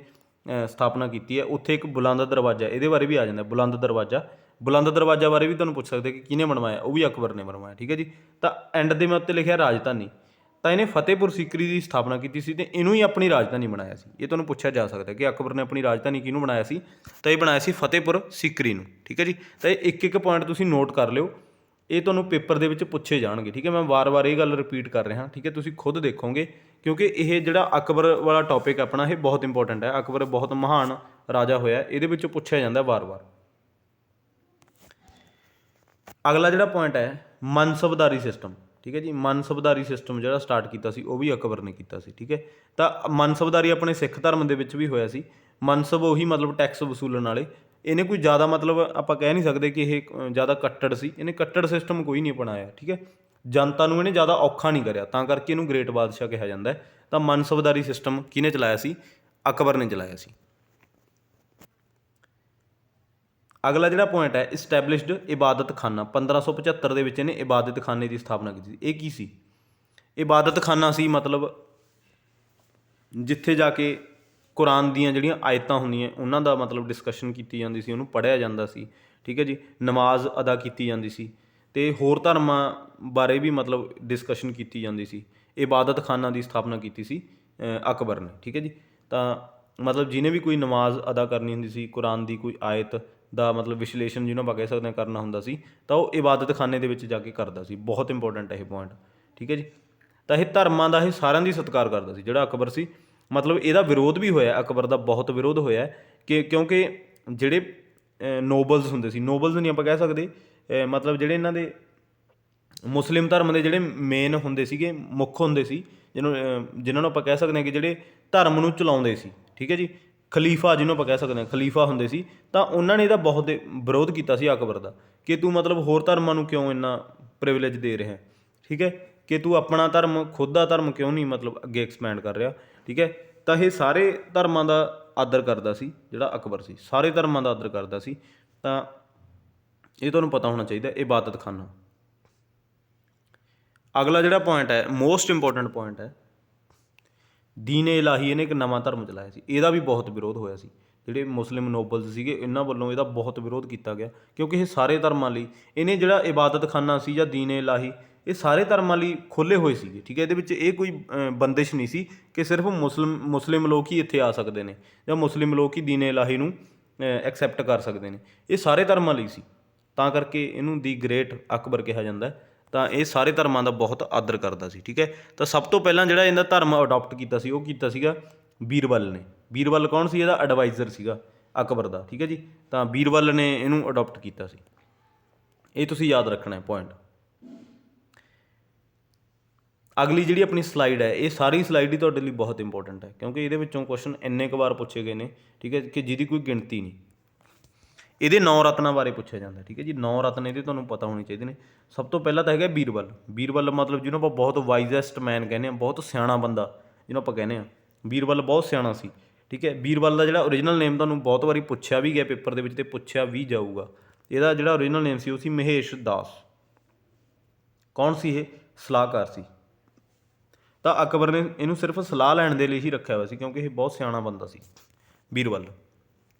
ਸਥਾਪਨਾ ਕੀਤੀ ਹੈ। ਉੱਥੇ ਇੱਕ ਬੁਲੰਦ ਦਰਵਾਜ਼ਾ, ਇਹਦੇ ਬਾਰੇ ਵੀ ਆ ਜਾਂਦਾ ਬੁਲੰਦ ਦਰਵਾਜ਼ਾ। ਬੁਲੰਦ ਦਰਵਾਜ਼ਾ ਬਾਰੇ ਵੀ ਤੁਹਾਨੂੰ ਪੁੱਛ ਸਕਦੇ ਕਿ ਕਿਹਨੇ ਬਣਵਾਇਆ, ਉਹ ਵੀ ਅਕਬਰ ਨੇ ਬਣਵਾਇਆ, ਠੀਕ ਹੈ ਜੀ। ਤਾਂ ਐਂਡ ਦੇ ਮੈਂ ਉੱਤੇ ਲਿਖਿਆ ਰਾਜਧਾਨੀ, ਤਾਂ ਇਹਨੇ ਫਤਿਹਪੁਰ ਸੀਕਰੀ ਦੀ ਸਥਾਪਨਾ ਕੀਤੀ ਸੀ ਅਤੇ ਇਹਨੂੰ ਹੀ ਆਪਣੀ ਰਾਜਧਾਨੀ ਬਣਾਇਆ ਸੀ। ਇਹ ਤੁਹਾਨੂੰ ਪੁੱਛਿਆ ਜਾ ਸਕਦਾ ਕਿ ਅਕਬਰ ਨੇ ਆਪਣੀ ਰਾਜਧਾਨੀ ਕਿਹਨੂੰ ਬਣਾਇਆ ਸੀ? ਤਾਂ ਇਹ ਬਣਾਇਆ ਸੀ ਫਤਿਹਪੁਰ ਸੀਕਰੀ ਨੂੰ, ਠੀਕ ਹੈ ਜੀ। ਤਾਂ ਇਹ ਇੱਕ ਇੱਕ ਪੁਆਇੰਟ ਤੁਸੀਂ ਨੋਟ ਕਰ ਲਿਓ, ਇਹ ਤੁਹਾਨੂੰ ਪੇਪਰ ਦੇ ਵਿੱਚ ਪੁੱਛੇ ਜਾਣਗੇ, ਠੀਕ ਹੈ। ਮੈਂ ਵਾਰ-ਵਾਰ ਇਹ ਗੱਲ ਰਿਪੀਟ ਕਰ ਰਿਹਾ, ਠੀਕ ਹੈ, ਤੁਸੀਂ ਖੁਦ ਦੇਖੋਗੇ, ਕਿਉਂਕਿ ਇਹ ਜਿਹੜਾ ਅਕਬਰ ਵਾਲਾ ਟੌਪਿਕ ਆਪਣਾ ਇਹ ਬਹੁਤ ਇੰਪੋਰਟੈਂਟ ਹੈ। ਅਕਬਰ ਬਹੁਤ ਮਹਾਨ ਰਾਜਾ ਹੋਇਆ, ਇਹਦੇ ਵਿੱਚੋਂ ਪੁੱਛਿਆ ਜਾਂਦਾ ਵਾਰ-ਵਾਰ। ਅਗਲਾ ਜਿਹੜਾ ਪੁਆਇੰਟ ਹੈ ਮਨਸਬਦਾਰੀ ਸਿਸਟਮ, ਠੀਕ ਹੈ ਜੀ। ਮਨਸਬਦਾਰੀ ਸਿਸਟਮ ਜਿਹੜਾ ਸਟਾਰਟ ਕੀਤਾ ਸੀ ਉਹ ਵੀ ਅਕਬਰ ਨੇ ਕੀਤਾ ਸੀ, ਠੀਕ ਹੈ। ਤਾਂ ਮਨਸਬਦਾਰੀ ਆਪਣੇ ਸਿੱਖ ਧਰਮ ਦੇ ਵਿੱਚ ਵੀ ਹੋਇਆ ਸੀ। ਮਨਸਬ ਉਹੀ ਮਤਲਬ ਟੈਕਸ ਵਸੂਲਣ ਵਾਲੇ। ਇਹਨੇ ਕੋਈ ਜ਼ਿਆਦਾ ਮਤਲਬ ਆਪਾਂ ਕਹਿ ਨਹੀਂ ਸਕਦੇ ਕਿ ਇਹ ਜ਼ਿਆਦਾ ਕੱਟੜ ਸੀ, ਇਹਨੇ ਕੱਟੜ ਸਿਸਟਮ ਕੋਈ ਨਹੀਂ ਅਪਣਾਇਆ, ਠੀਕ ਹੈ। ਜਨਤਾ ਨੂੰ ਇਹਨੇ ਜ਼ਿਆਦਾ ਔਖਾ ਨਹੀਂ ਕਰਿਆ, ਤਾਂ ਕਰਕੇ ਇਹਨੂੰ ਗ੍ਰੇਟ ਬਾਦਸ਼ਾਹ ਕਿਹਾ ਜਾਂਦਾ ਹੈ। ਤਾਂ ਮਨਸਬਦਾਰੀ ਸਿਸਟਮ ਕਿਹਨੇ ਚਲਾਇਆ ਸੀ? ਅਕਬਰ ਨੇ ਚਲਾਇਆ ਸੀ। ਅਗਲਾ ਜਿਹੜਾ ਪੁਆਇੰਟ ਹੈ ਇਸਟੈਬਲਿਸ਼ਡ ਇਬਾਦਤ ਖਾਨਾ, 1575 ਦੇ ਵਿੱਚ ਇਹਨੇ ਇਬਾਦਤ ਖਾਨੇ ਦੀ ਸਥਾਪਨਾ ਕੀਤੀ ਸੀ। ਇਹ ਕੀ ਸੀ? ਇਬਾਦਤ ਖਾਨਾ ਸੀ ਮਤਲਬ ਜਿੱਥੇ ਜਾ ਕੇ ਕੁਰਾਨ ਦੀਆਂ ਜਿਹੜੀਆਂ ਆਇਤਾਂ ਹੁੰਦੀਆਂ ਉਹਨਾਂ ਦਾ ਮਤਲਬ ਡਿਸਕਸ਼ਨ ਕੀਤੀ ਜਾਂਦੀ ਸੀ, ਉਹਨੂੰ ਪੜ੍ਹਿਆ ਜਾਂਦਾ ਸੀ, ਠੀਕ ਹੈ ਜੀ। ਨਮਾਜ਼ ਅਦਾ ਕੀਤੀ ਜਾਂਦੀ ਸੀ ਅਤੇ ਹੋਰ ਧਰਮਾਂ ਬਾਰੇ ਵੀ ਮਤਲਬ ਡਿਸਕਸ਼ਨ ਕੀਤੀ ਜਾਂਦੀ ਸੀ। ਇਬਾਦਤ ਖਾਨਾ ਦੀ ਸਥਾਪਨਾ ਕੀਤੀ ਸੀ ਅਕਬਰ ਨੇ, ਠੀਕ ਹੈ ਜੀ। ਤਾਂ ਮਤਲਬ ਜਿਹਨੇ ਵੀ ਕੋਈ ਨਮਾਜ਼ ਅਦਾ ਕਰਨੀ ਹੁੰਦੀ ਸੀ, ਕੁਰਾਨ ਦੀ ਕੋਈ ਆਇਤ ਦਾ ਮਤਲਬ ਵਿਸ਼ਲੇਸ਼ਣ ਜਿਹਨੂੰ ਆਪਾਂ ਕਹਿ ਸਕਦੇ ਹਾਂ ਕਰਨਾ ਹੁੰਦਾ ਸੀ, ਤਾਂ ਉਹ ਇਬਾਦਤ ਖਾਨੇ ਦੇ ਵਿੱਚ ਜਾ ਕੇ ਕਰਦਾ ਸੀ। ਬਹੁਤ ਇੰਪੋਰਟੈਂਟ ਹੈ ਇਹ ਪੁਆਇੰਟ, ਠੀਕ ਹੈ ਜੀ। ਤਾਂ ਇਹ ਧਰਮਾਂ ਦਾ ਇਹ ਸਾਰਿਆਂ ਦੀ ਸਤਿਕਾਰ ਕਰਦਾ ਸੀ ਜਿਹੜਾ ਅਕਬਰ ਸੀ। ਮਤਲਬ ਇਹਦਾ ਵਿਰੋਧ ਵੀ ਹੋਇਆ, ਅਕਬਰ ਦਾ ਬਹੁਤ ਵਿਰੋਧ ਹੋਇਆ ਕਿ ਕਿਉਂਕਿ ਜਿਹੜੇ ਨੋਬਲਸ ਹੁੰਦੇ ਸੀ, ਨੋਬਲਸ ਨਹੀਂ ਆਪਾਂ ਕਹਿ ਸਕਦੇ, ਮਤਲਬ ਜਿਹੜੇ ਇਹਨਾਂ ਦੇ ਮੁਸਲਿਮ ਧਰਮ ਦੇ ਜਿਹੜੇ ਮੇਨ ਹੁੰਦੇ ਸੀਗੇ, ਮੁੱਖ ਹੁੰਦੇ ਸੀ, ਜਿਹਨਾਂ ਨੂੰ ਆਪਾਂ ਕਹਿ ਸਕਦੇ ਹਾਂ ਕਿ ਜਿਹੜੇ ਧਰਮ ਨੂੰ ਚਲਾਉਂਦੇ ਸੀ, ਠੀਕ ਹੈ ਜੀ। ਖਲੀਫਾ ਜਿਹਨੂੰ ਆਪਾਂ ਕਹਿ ਸਕਦੇ ਹਾਂ, ਖਲੀਫਾ ਹੁੰਦੇ ਸੀ। ਤਾਂ ਉਹਨਾਂ ਨੇ ਇਹਦਾ ਬਹੁਤ ਵਿਰੋਧ ਕੀਤਾ ਸੀ ਅਕਬਰ ਦਾ ਕਿ ਤੂੰ ਮਤਲਬ ਹੋਰ ਧਰਮਾਂ ਨੂੰ ਕਿਉਂ ਇੰਨਾ ਪ੍ਰਿਵਿਲੇਜ ਦੇ ਰਿਹਾ, ਠੀਕ ਹੈ, ਕਿ ਤੂੰ ਆਪਣਾ ਧਰਮ, ਖੁਦ ਦਾ ਧਰਮ ਕਿਉਂ ਨਹੀਂ ਮਤਲਬ ਅੱਗੇ ਐਕਸਪੈਂਡ ਕਰ ਰਿਹਾ, ਠੀਕ ਹੈ। ਤਾਂ ਇਹ ਸਾਰੇ ਧਰਮਾਂ ਦਾ ਆਦਰ ਕਰਦਾ ਸੀ ਜਿਹੜਾ ਅਕਬਰ ਸੀ, ਸਾਰੇ ਧਰਮਾਂ ਦਾ ਆਦਰ ਕਰਦਾ ਸੀ। ਤਾਂ ਇਹ ਤੁਹਾਨੂੰ ਪਤਾ ਹੋਣਾ ਚਾਹੀਦਾ ਇਬਾਦਤ ਖਾਨਾ। ਅਗਲਾ ਜਿਹੜਾ ਪੁਆਇੰਟ ਹੈ ਮੋਸਟ ਇੰਪੋਰਟੈਂਟ ਪੁਆਇੰਟ ਹੈ ਦੀਨ ਏ ਇਲਾਹੀ, ਇਹਨੇ ਇੱਕ ਨਵਾਂ ਧਰਮ ਚਲਾਇਆ ਸੀ। ਇਹਦਾ ਵੀ ਬਹੁਤ ਵਿਰੋਧ ਹੋਇਆ ਸੀ। ਜਿਹੜੇ ਮੁਸਲਿਮ ਨੋਬਲਸ ਸੀਗੇ ਇਹਨਾਂ ਵੱਲੋਂ ਇਹਦਾ ਬਹੁਤ ਵਿਰੋਧ ਕੀਤਾ ਗਿਆ ਕਿਉਂਕਿ ਇਹ ਸਾਰੇ ਧਰਮਾਂ ਲਈ, ਇਹਨੇ ਜਿਹੜਾ ਇਬਾਦਤ ਖਾਨਾ ਸੀ ਜਾਂ ਦੀਨ ਏ ਇਲਾਹੀ, ਇਹ ਸਾਰੇ ਧਰਮਾਂ ਲਈ ਖੋਲ੍ਹੇ ਹੋਏ ਸੀਗੇ, ਠੀਕ ਹੈ। ਇਹਦੇ ਵਿੱਚ ਇਹ ਕੋਈ ਬੰਦਿਸ਼ ਨਹੀਂ ਸੀ ਕਿ ਸਿਰਫ ਮੁਸਲਿਮ ਲੋਕ ਹੀ ਇੱਥੇ ਆ ਸਕਦੇ ਨੇ ਜਾਂ ਮੁਸਲਿਮ ਲੋਕ ਹੀ ਦੀਨ ਏ ਇਲਾਹੀ ਨੂੰ ਐਕਸੈਪਟ ਕਰ ਸਕਦੇ ਨੇ। ਇਹ ਸਾਰੇ ਧਰਮਾਂ ਲਈ ਸੀ, ਤਾਂ ਕਰਕੇ ਇਹਨੂੰ ਦੀ ਗ੍ਰੇਟ ਅਕਬਰ ਕਿਹਾ ਜਾਂਦਾ। ਤਾਂ ਇਹ ਸਾਰੇ ਧਰਮਾਂ ਦਾ ਬਹੁਤ ਆਦਰ ਕਰਦਾ ਸੀ, ਠੀਕ ਹੈ। ਤਾਂ ਸਭ ਤੋਂ ਪਹਿਲਾਂ ਜਿਹੜਾ ਇਹਦਾ ਧਰਮ ਅਡੋਪਟ ਕੀਤਾ ਸੀ ਉਹ ਕੀਤਾ ਸੀਗਾ ਬੀਰਬਲ ਨੇ। ਬੀਰਬਲ ਕੌਣ ਸੀ? ਇਹਦਾ ਐਡਵਾਈਜ਼ਰ ਸੀਗਾ ਅਕਬਰ ਦਾ, ਠੀਕ ਹੈ ਜੀ। ਤਾਂ ਬੀਰਬਲ ਨੇ ਇਹਨੂੰ ਅਡੋਪਟ ਕੀਤਾ ਸੀ। ਇਹ ਤੁਸੀਂ ਯਾਦ ਰੱਖਣਾ ਹੈ ਪੁਆਇੰਟ। ਅਗਲੀ ਜਿਹੜੀ ਆਪਣੀ ਸਲਾਈਡ ਹੈ, ਇਹ ਸਾਰੀ ਸਲਾਈਡ ਹੀ ਤੁਹਾਡੇ ਲਈ ਬਹੁਤ ਇੰਪੋਰਟੈਂਟ ਹੈ ਕਿਉਂਕਿ ਇਹਦੇ ਵਿੱਚੋਂ ਕੁਐਸਚਨ ਇੰਨੇ ਕੁ ਵਾਰ ਪੁੱਛੇ ਗਏ ਨੇ, ਠੀਕ ਹੈ, ਕਿ ਜਿਹਦੀ ਕੋਈ ਗਿਣਤੀ ਨਹੀਂ। ਇਹਦੇ 9 ਰਤਨਾਂ ਬਾਰੇ ਪੁੱਛਿਆ ਜਾਂਦਾ, ਠੀਕ ਹੈ ਜੀ। 9 ਰਤਨ ਇਹਦੇ ਤੁਹਾਨੂੰ ਪਤਾ ਹੋਣੇ ਚਾਹੀਦੇ ਨੇ। ਸਭ ਤੋਂ ਪਹਿਲਾਂ ਤਾਂ ਹੈਗਾ ਬੀਰਬਲ। ਬੀਰਬਲ ਮਤਲਬ ਜਿਹਨੂੰ ਆਪਾਂ ਬਹੁਤ ਵਾਈਜ਼ੈਸਟ ਮੈਨ ਕਹਿੰਦੇ ਹਾਂ, ਬਹੁਤ ਸਿਆਣਾ ਬੰਦਾ ਜਿਹਨੂੰ ਆਪਾਂ ਕਹਿੰਦੇ ਹਾਂ। ਬੀਰਬਲ ਬਹੁਤ ਸਿਆਣਾ ਸੀ, ਠੀਕ ਹੈ। ਬੀਰਬਲ ਦਾ ਜਿਹੜਾ ਓਰੀਜਨਲ ਨੇਮ ਤੁਹਾਨੂੰ ਬਹੁਤ ਵਾਰੀ ਪੁੱਛਿਆ ਵੀ ਗਿਆ ਪੇਪਰ ਦੇ ਵਿੱਚ ਅਤੇ ਪੁੱਛਿਆ ਵੀ ਜਾਊਗਾ। ਇਹਦਾ ਜਿਹੜਾ ਓਰੀਜਨਲ ਨੇਮ ਸੀ ਉਹ ਸੀ ਮਹੇਸ਼ ਦਾਸ। ਕੌਣ ਸੀ ਇਹ? ਸਲਾਹਕਾਰ ਸੀ। ਤਾਂ ਅਕਬਰ ਨੇ ਇਹਨੂੰ ਸਿਰਫ ਸਲਾਹ ਲੈਣ ਦੇ ਲਈ ਹੀ ਰੱਖਿਆ ਹੋਇਆ ਸੀ ਕਿਉਂਕਿ ਇਹ ਬਹੁਤ ਸਿਆਣਾ ਬੰਦਾ ਸੀ ਬੀਰਬਲ।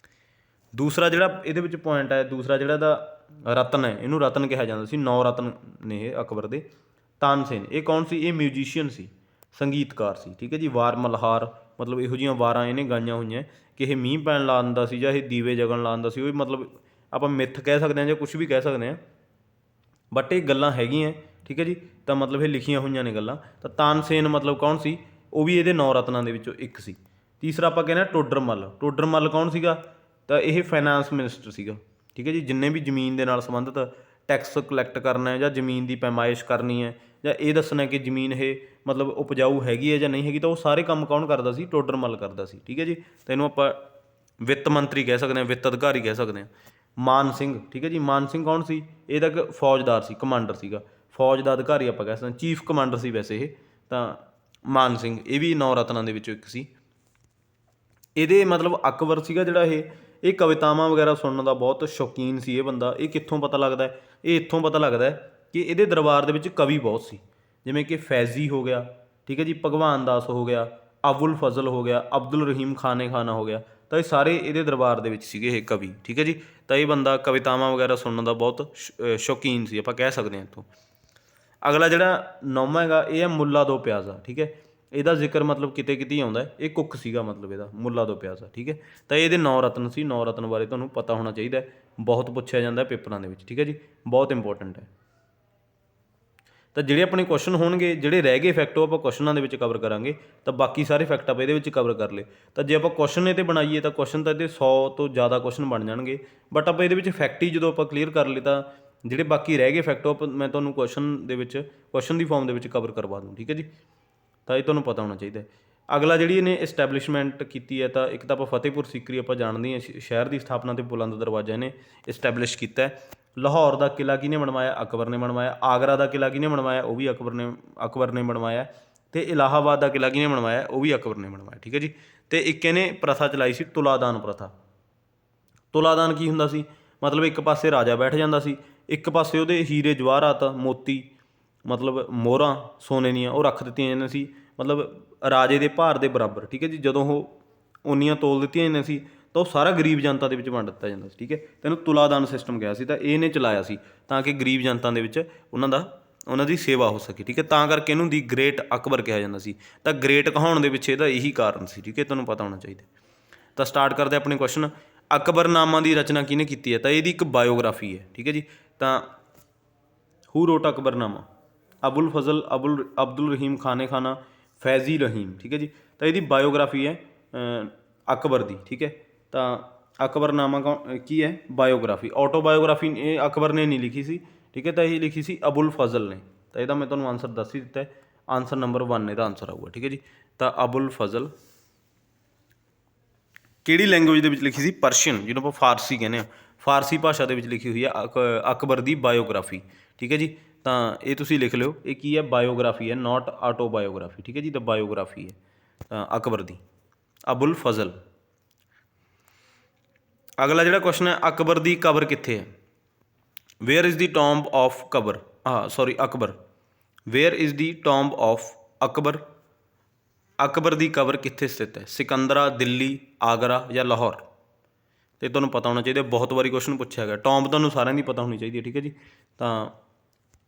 ਦੂਸਰਾ ਜਿਹੜਾ ਇਹਦੇ ਵਿੱਚ ਪੁਆਇੰਟ ਹੈ, ਦੂਸਰਾ ਜਿਹੜਾ ਇਹਦਾ ਰਤਨ ਹੈ, ਇਹਨੂੰ ਰਤਨ ਕਿਹਾ ਜਾਂਦਾ ਸੀ। 9 ਰਤਨ ਨੇ ਇਹ ਅਕਬਰ ਦੇ। ਤਾਨਸੇਨ ਇਹ ਕੌਣ ਸੀ? ਇਹ ਮਿਊਜ਼ੀਸ਼ੀਅਨ ਸੀ, ਸੰਗੀਤਕਾਰ ਸੀ, ਠੀਕ ਹੈ ਜੀ। ਵਾਰ ਮਲਹਾਰ ਮਤਲਬ ਇਹੋ ਜਿਹੀਆਂ ਵਾਰਾਂ ਇਹਨੇ ਗਾਈਆਂ ਹੋਈਆਂ ਕਿ ਇਹ ਮੀਂਹ ਪੈਣ ਲਾ ਦਿੰਦਾ ਸੀ ਜਾਂ ਇਹ ਦੀਵੇ ਜਗਣ ਲਾ ਦਿੰਦਾ ਸੀ। ਉਹ ਮਤਲਬ ਆਪਾਂ ਮਿੱਥ ਕਹਿ ਸਕਦੇ ਹਾਂ ਜਾਂ ਕੁਛ ਵੀ ਕਹਿ ਸਕਦੇ ਹਾਂ, ਬਟ ਇਹ ਗੱਲਾਂ ਹੈਗੀਆਂ, ਠੀਕ ਹੈ ਜੀ। ਤਾਂ ਮਤਲਬ ਇਹ ਲਿਖੀਆਂ ਹੋਈਆਂ ਨੇ ਗੱਲਾਂ। ਤਾਂ ਤਾਨਸੇਨ ਮਤਲਬ ਕੌਣ ਸੀ? ਉਹ ਵੀ ਇਹਦੇ 9 ਰਤਨਾਂ ਦੇ ਵਿੱਚੋਂ ਇੱਕ ਸੀ। ਤੀਸਰਾ ਆਪਾਂ ਕਹਿੰਦੇ ਹਾਂ ਟੋਡਰ ਮੱਲ। ਟੋਡਰ ਮੱਲ ਕੌਣ ਸੀਗਾ? ਤਾਂ ਇਹ ਫਾਈਨਾਂਸ ਮਿਨਿਸਟਰ ਸੀਗਾ, ਠੀਕ ਹੈ ਜੀ। ਜਿੰਨੇ ਵੀ ਜ਼ਮੀਨ ਦੇ ਨਾਲ ਸੰਬੰਧਿਤ ਟੈਕਸ ਕਲੈਕਟ ਕਰਨਾ ਹੈ ਜਾਂ ਜ਼ਮੀਨ ਦੀ ਪੈਮਾਇਸ਼ ਕਰਨੀ ਹੈ ਜਾਂ ਇਹ ਦੱਸਣਾ ਕਿ ਜ਼ਮੀਨ ਇਹ ਮਤਲਬ ਉਪਜਾਊ ਹੈਗੀ ਹੈ ਜਾਂ ਨਹੀਂ ਹੈਗੀ, ਤਾਂ ਉਹ ਸਾਰੇ ਕੰਮ ਕੌਣ ਕਰਦਾ ਸੀ? ਟੋਡਰ ਮੱਲ ਕਰਦਾ ਸੀ, ਠੀਕ ਹੈ ਜੀ। ਤਾਂ ਇਹਨੂੰ ਆਪਾਂ ਵਿੱਤ ਮੰਤਰੀ ਕਹਿ ਸਕਦੇ ਹਾਂ, ਵਿੱਤ ਅਧਿਕਾਰੀ ਕਹਿ ਸਕਦੇ ਹਾਂ। ਮਾਨ ਸਿੰਘ, ਠੀਕ ਹੈ ਜੀ। ਮਾਨ ਸਿੰਘ ਕੌਣ ਸੀ? ਇਹ ਤਾਂ ਇੱਕ ਫੌਜਦਾਰ ਸੀ, ਕਮਾਂਡਰ ਸੀਗਾ, ਫੌਜ ਦਾ ਅਧਿਕਾਰੀ ਆਪਾਂ ਕਹਿ ਸਕਦੇ ਹਾਂ, ਚੀਫ ਕਮਾਂਡਰ ਸੀ ਵੈਸੇ ਇਹ। ਤਾਂ ਮਾਨ ਸਿੰਘ ਇਹ ਵੀ 9 ਰਤਨਾਂ ਦੇ ਵਿੱਚੋਂ ਇੱਕ ਸੀ। ਇਹਦੇ ਮਤਲਬ ਅਕਬਰ ਸੀਗਾ ਜਿਹੜਾ ਇਹ ਕਵਿਤਾਵਾਂ ਵਗੈਰਾ ਸੁਣਨ ਦਾ ਬਹੁਤ ਸ਼ੌਕੀਨ ਸੀ ਇਹ ਬੰਦਾ। ਇਹ ਕਿੱਥੋਂ ਪਤਾ ਲੱਗਦਾ? ਇਹ ਇੱਥੋਂ ਪਤਾ ਲੱਗਦਾ ਕਿ ਇਹਦੇ ਦਰਬਾਰ ਦੇ ਵਿੱਚ ਕਵੀ ਬਹੁਤ ਸੀ, ਜਿਵੇਂ ਕਿ ਫੈਜ਼ੀ ਹੋ ਗਿਆ, ਠੀਕ ਹੈ ਜੀ, ਭਗਵਾਨ ਦਾਸ ਹੋ ਗਿਆ, ਅਬੁਲ ਫਜ਼ਲ ਹੋ ਗਿਆ, ਅਬਦੁਲ ਰਹੀਮ ਖਾਨੇ ਖਾਨਾ ਹੋ ਗਿਆ। ਤਾਂ ਇਹ ਸਾਰੇ ਇਹਦੇ ਦਰਬਾਰ ਦੇ ਵਿੱਚ ਸੀਗੇ ਇਹ ਕਵੀ, ਠੀਕ ਹੈ ਜੀ। ਤਾਂ ਇਹ ਬੰਦਾ ਕਵਿਤਾਵਾਂ ਵਗੈਰਾ ਸੁਣਨ ਦਾ ਬਹੁਤ ਸ਼ੌਕੀਨ ਸੀ, ਆਪਾਂ ਕਹਿ ਸਕਦੇ ਹਾਂ ਇੱਥੋਂ। ਅਗਲਾ ਜਿਹੜਾ 9ਵਾਂ ਹੈਗਾ ਇਹ ਹੈ ਮੁੱਲਾ ਦੋ ਪਿਆਜ਼ਾ, ਠੀਕ ਹੈ। ਇਹਦਾ ਜ਼ਿਕਰ ਮਤਲਬ ਕਿਤੇ ਕਿਤੇ ਆਉਂਦਾ। ਇਹ ਕੁੱਕ ਸੀਗਾ ਮਤਲਬ ਇਹਦਾ, ਮੁੱਲਾ ਦੋ ਪਿਆਜ਼ਾ, ਠੀਕ ਹੈ। ਤਾਂ ਇਹਦੇ 9 ਰਤਨ ਸੀ। 9 ਰਤਨ ਬਾਰੇ ਤੁਹਾਨੂੰ ਪਤਾ ਹੋਣਾ ਚਾਹੀਦਾ, ਬਹੁਤ ਪੁੱਛਿਆ ਜਾਂਦਾ ਪੇਪਰਾਂ ਦੇ ਵਿੱਚ, ਠੀਕ ਹੈ ਜੀ, ਬਹੁਤ ਇੰਪੋਰਟੈਂਟ ਹੈ। ਤਾਂ ਜਿਹੜੇ ਆਪਣੇ ਕੁਐਸਚਨ ਹੋਣਗੇ, ਜਿਹੜੇ ਰਹਿ ਗਏ ਫੈਕਟ, ਉਹ ਆਪਾਂ ਕੁਐਸਚਨਾਂ ਦੇ ਵਿੱਚ ਕਵਰ ਕਰਾਂਗੇ। ਤਾਂ ਬਾਕੀ ਸਾਰੇ ਫੈਕਟ ਆਪਾਂ ਇਹਦੇ ਵਿੱਚ ਕਵਰ ਕਰ ਲਏ। ਤਾਂ ਜੇ ਆਪਾਂ ਕੁਐਸਚਨ ਇਹ 'ਤੇ ਬਣਾਈਏ ਤਾਂ ਕੁਐਸਚਨ ਤਾਂ ਇਹਦੇ 100 ਤੋਂ ਜ਼ਿਆਦਾ ਕੁਐਸਚਨ ਬਣ ਜਾਣਗੇ, ਬਟ ਆਪਾਂ ਇਹਦੇ ਵਿੱਚ ਫੈਕਟ ਹੀ ਜਦੋਂ ਆਪਾਂ ਕਲੀਅਰ ਕਰ ਲਏ ਤਾਂ ਜਿਹੜੇ ਬਾਕੀ ਰਹਿ ਗਏ ਫੈਕਟ ਉਹ ਮੈਂ ਤੁਹਾਨੂੰ ਕੁਐਸਚਨ ਦੀ ਫਾਰਮ ਦੇ ਵਿੱਚ ਕਵਰ ਕਰਵਾ ਦੂੰ, ਠੀਕ ਹੈ ਜੀ। ਤਾਂ ਇਹ ਤੁਹਾਨੂੰ ਪਤਾ ਹੋਣਾ ਚਾਹੀਦਾ। ਅਗਲਾ ਜਿਹੜੀ ਇਹਨੇ ਇਸਟੈਬਲਿਸ਼ਮੈਂਟ ਕੀਤੀ ਹੈ, ਤਾਂ ਇੱਕ ਤਾਂ ਆਪਾਂ ਫਤਿਹਪੁਰ ਸੀਕਰੀ ਆਪਾਂ ਜਾਣਦੇ ਹਾਂ, ਸ਼ਹਿਰ ਦੀ ਸਥਾਪਨਾ ਅਤੇ ਬੁਲੰਦ ਦਰਵਾਜ਼ਾ ਇਹਨੇ ਇਸਟੈਬਲਿਸ਼ ਕੀਤਾ। ਲਾਹੌਰ ਦਾ ਕਿਲ੍ਹਾ ਕਿਹਨੇ ਬਣਵਾਇਆ? ਅਕਬਰ ਨੇ ਬਣਵਾਇਆ। ਆਗਰਾ ਦਾ ਕਿਲ੍ਹਾ ਕਿਹਨੇ ਬਣਵਾਇਆ? ਉਹ ਵੀ ਅਕਬਰ ਨੇ ਬਣਵਾਇਆ। ਅਤੇ ਇਲਾਹਾਬਾਦ ਦਾ ਕਿਲ੍ਹਾ ਕਿਹਨੇ ਬਣਵਾਇਆ? ਉਹ ਵੀ ਅਕਬਰ ਨੇ ਬਣਵਾਇਆ, ਠੀਕ ਹੈ ਜੀ। ਅਤੇ ਇੱਕ ਇਹਨੇ ਪ੍ਰਥਾ ਚਲਾਈ ਸੀ ਤੁਲਾਦਾਨ ਪ੍ਰਥਾ। ਤੁਲਾਦਾਨ ਕੀ ਹੁੰਦਾ ਸੀ? ਮਤਲਬ ਇੱਕ ਪਾਸੇ ਰਾਜਾ ਬੈਠ ਜਾਂਦਾ ਸੀ, ਇੱਕ ਪਾਸੇ ਉਹਦੇ ਹੀਰੇ ਜਵਾਹਰਾਤ ਮੋਤੀ ਮਤਲਬ ਮੋਹਰਾਂ ਸੋਨੇ ਦੀਆਂ ਉਹ ਰੱਖ ਦਿੱਤੀਆਂ ਜਾਂਦੀਆਂ ਸੀ, ਮਤਲਬ ਰਾਜੇ ਦੇ ਭਾਰ ਦੇ ਬਰਾਬਰ, ਠੀਕ ਹੈ ਜੀ। ਜਦੋਂ ਉਹ ਉਨੀਆਂ ਤੋਲ ਦਿੱਤੀਆਂ ਜਾਂਦੀਆਂ ਸੀ ਤਾਂ ਉਹ ਸਾਰਾ ਗਰੀਬ ਜਨਤਾ ਦੇ ਵਿੱਚ ਵੰਡ ਦਿੱਤਾ ਜਾਂਦਾ ਸੀ, ਠੀਕ ਹੈ। ਤੈਨੂੰ ਤੁਲਾਦਾਨ ਸਿਸਟਮ ਕਿਹਾ ਸੀ, ਤਾਂ ਇਹਨੇ ਚਲਾਇਆ ਸੀ ਤਾਂ ਕਿ ਗਰੀਬ ਜਨਤਾ ਦੇ ਵਿੱਚ ਉਹਨਾਂ ਦੀ ਸੇਵਾ ਹੋ ਸਕੇ, ਠੀਕ ਹੈ। ਤਾਂ ਕਰਕੇ ਇਹਨੂੰ ਦੀ ਗ੍ਰੇਟ ਅਕਬਰ ਕਿਹਾ ਜਾਂਦਾ ਸੀ। ਤਾਂ ਗ੍ਰੇਟ ਕਹਾਉਣ ਦੇ ਪਿੱਛੇ ਇਹਦਾ ਇਹੀ ਕਾਰਨ ਸੀ, ਠੀਕ ਹੈ, ਤੁਹਾਨੂੰ ਪਤਾ ਹੋਣਾ ਚਾਹੀਦਾ। ਤਾਂ ਸਟਾਰਟ ਕਰਦੇ ਆਪਣੇ ਕੁਐਸਚਨ। ਅਕਬਰਨਾਮਾ ਦੀ ਰਚਨਾ ਕਿਹਨੇ ਕੀਤੀ ਹੈ? ਤਾਂ ਇਹਦੀ ਇੱਕ ਬਾਇਓਗ੍ਰਾਫੀ ਹੈ, ਠੀਕ ਹੈ ਜੀ। ਤਾਂ ਹੂ ਰੋਟ ਅਕਬਰਨਾਮਾ? ਅਬੁਲ ਫਜ਼ਲ, ਅਬਦੁਲ ਰਹੀਮ ਖਾਨੇ ਖਾਨਾ, ਫੈਜ਼ੀ ਰਹੀਮ, ਠੀਕ ਹੈ ਜੀ। ਤਾਂ ਇਹਦੀ ਬਾਇਓਗ੍ਰਾਫੀ ਹੈ ਅਕਬਰ ਦੀ, ਠੀਕ ਹੈ। ਤਾਂ ਅਕਬਰਨਾਮਾ ਕੀ ਹੈ? ਬਾਇਓਗ੍ਰਾਫੀ। ਆਟੋਬਾਇਓਗ੍ਰਾਫੀ ਇਹ ਅਕਬਰ ਨੇ ਨਹੀਂ ਲਿਖੀ ਸੀ, ਠੀਕ ਹੈ। ਤਾਂ ਇਹ ਲਿਖੀ ਸੀ ਅਬੁਲ ਫਜ਼ਲ ਨੇ। ਤਾਂ ਇਹਦਾ ਮੈਂ ਤੁਹਾਨੂੰ ਆਨਸਰ ਦੱਸ ਹੀ ਦਿੱਤਾ ਹੈ, ਆਨਸਰ ਨੰਬਰ 1 ਇਹਦਾ ਆਨਸਰ ਆਊਗਾ, ਠੀਕ ਹੈ ਜੀ। ਤਾਂ ਅਬੁਲ ਫਜ਼ਲ ਕਿਹੜੀ ਲੈਂਗੁਏਜ ਦੇ ਵਿੱਚ ਲਿਖੀ ਸੀ? ਪਰਸ਼ੀਅਨ, ਜਿਹਨੂੰ ਆਪਾਂ ਫਾਰਸੀ ਕਹਿੰਦੇ ਹਾਂ, ਫਾਰਸੀ ਭਾਸ਼ਾ ਦੇ ਵਿੱਚ ਲਿਖੀ ਹੋਈ ਹੈ ਅਕਬਰ ਦੀ ਬਾਇਓਗ੍ਰਾਫੀ, ਠੀਕ ਹੈ ਜੀ। ਤਾਂ ਇਹ ਤੁਸੀਂ ਲਿਖ ਲਿਓ, ਇਹ ਕੀ ਹੈ? ਬਾਇਓਗ੍ਰਾਫੀ ਹੈ, ਨਾਟ ਆਟੋਬਾਇਓਗ੍ਰਾਫੀ, ਠੀਕ ਹੈ ਜੀ। ਤਾਂ ਬਾਇਓਗ੍ਰਾਫੀ ਹੈ ਤਾਂ ਅਕਬਰ ਦੀ, ਅਬੁਲ ਫਜ਼ਲ। ਅਗਲਾ ਜਿਹੜਾ ਕੁਐਸਚਨ ਹੈ, ਅਕਬਰ ਦੀ ਕਬਰ ਕਿੱਥੇ ਹੈ? Where is the tomb of Akbar? Where is the tomb of Akbar? Akbar ਦੀ ਕਬਰ ਕਿੱਥੇ ਸਥਿਤ ਹੈ? ਸਿਕੰਦਰਾ, ਦਿੱਲੀ, ਆਗਰਾ ਜਾਂ ਲਾਹੌਰ? ਅਤੇ ਤੁਹਾਨੂੰ ਪਤਾ ਹੋਣਾ ਚਾਹੀਦਾ, ਬਹੁਤ ਵਾਰੀ ਕੁਐਸਚਨ ਪੁੱਛਿਆ ਗਿਆ। ਟੋਂਬ ਤੁਹਾਨੂੰ ਸਾਰਿਆਂ ਦੀ ਪਤਾ ਹੋਣੀ ਚਾਹੀਦੀ ਹੈ, ਠੀਕ ਹੈ ਜੀ। ਤਾਂ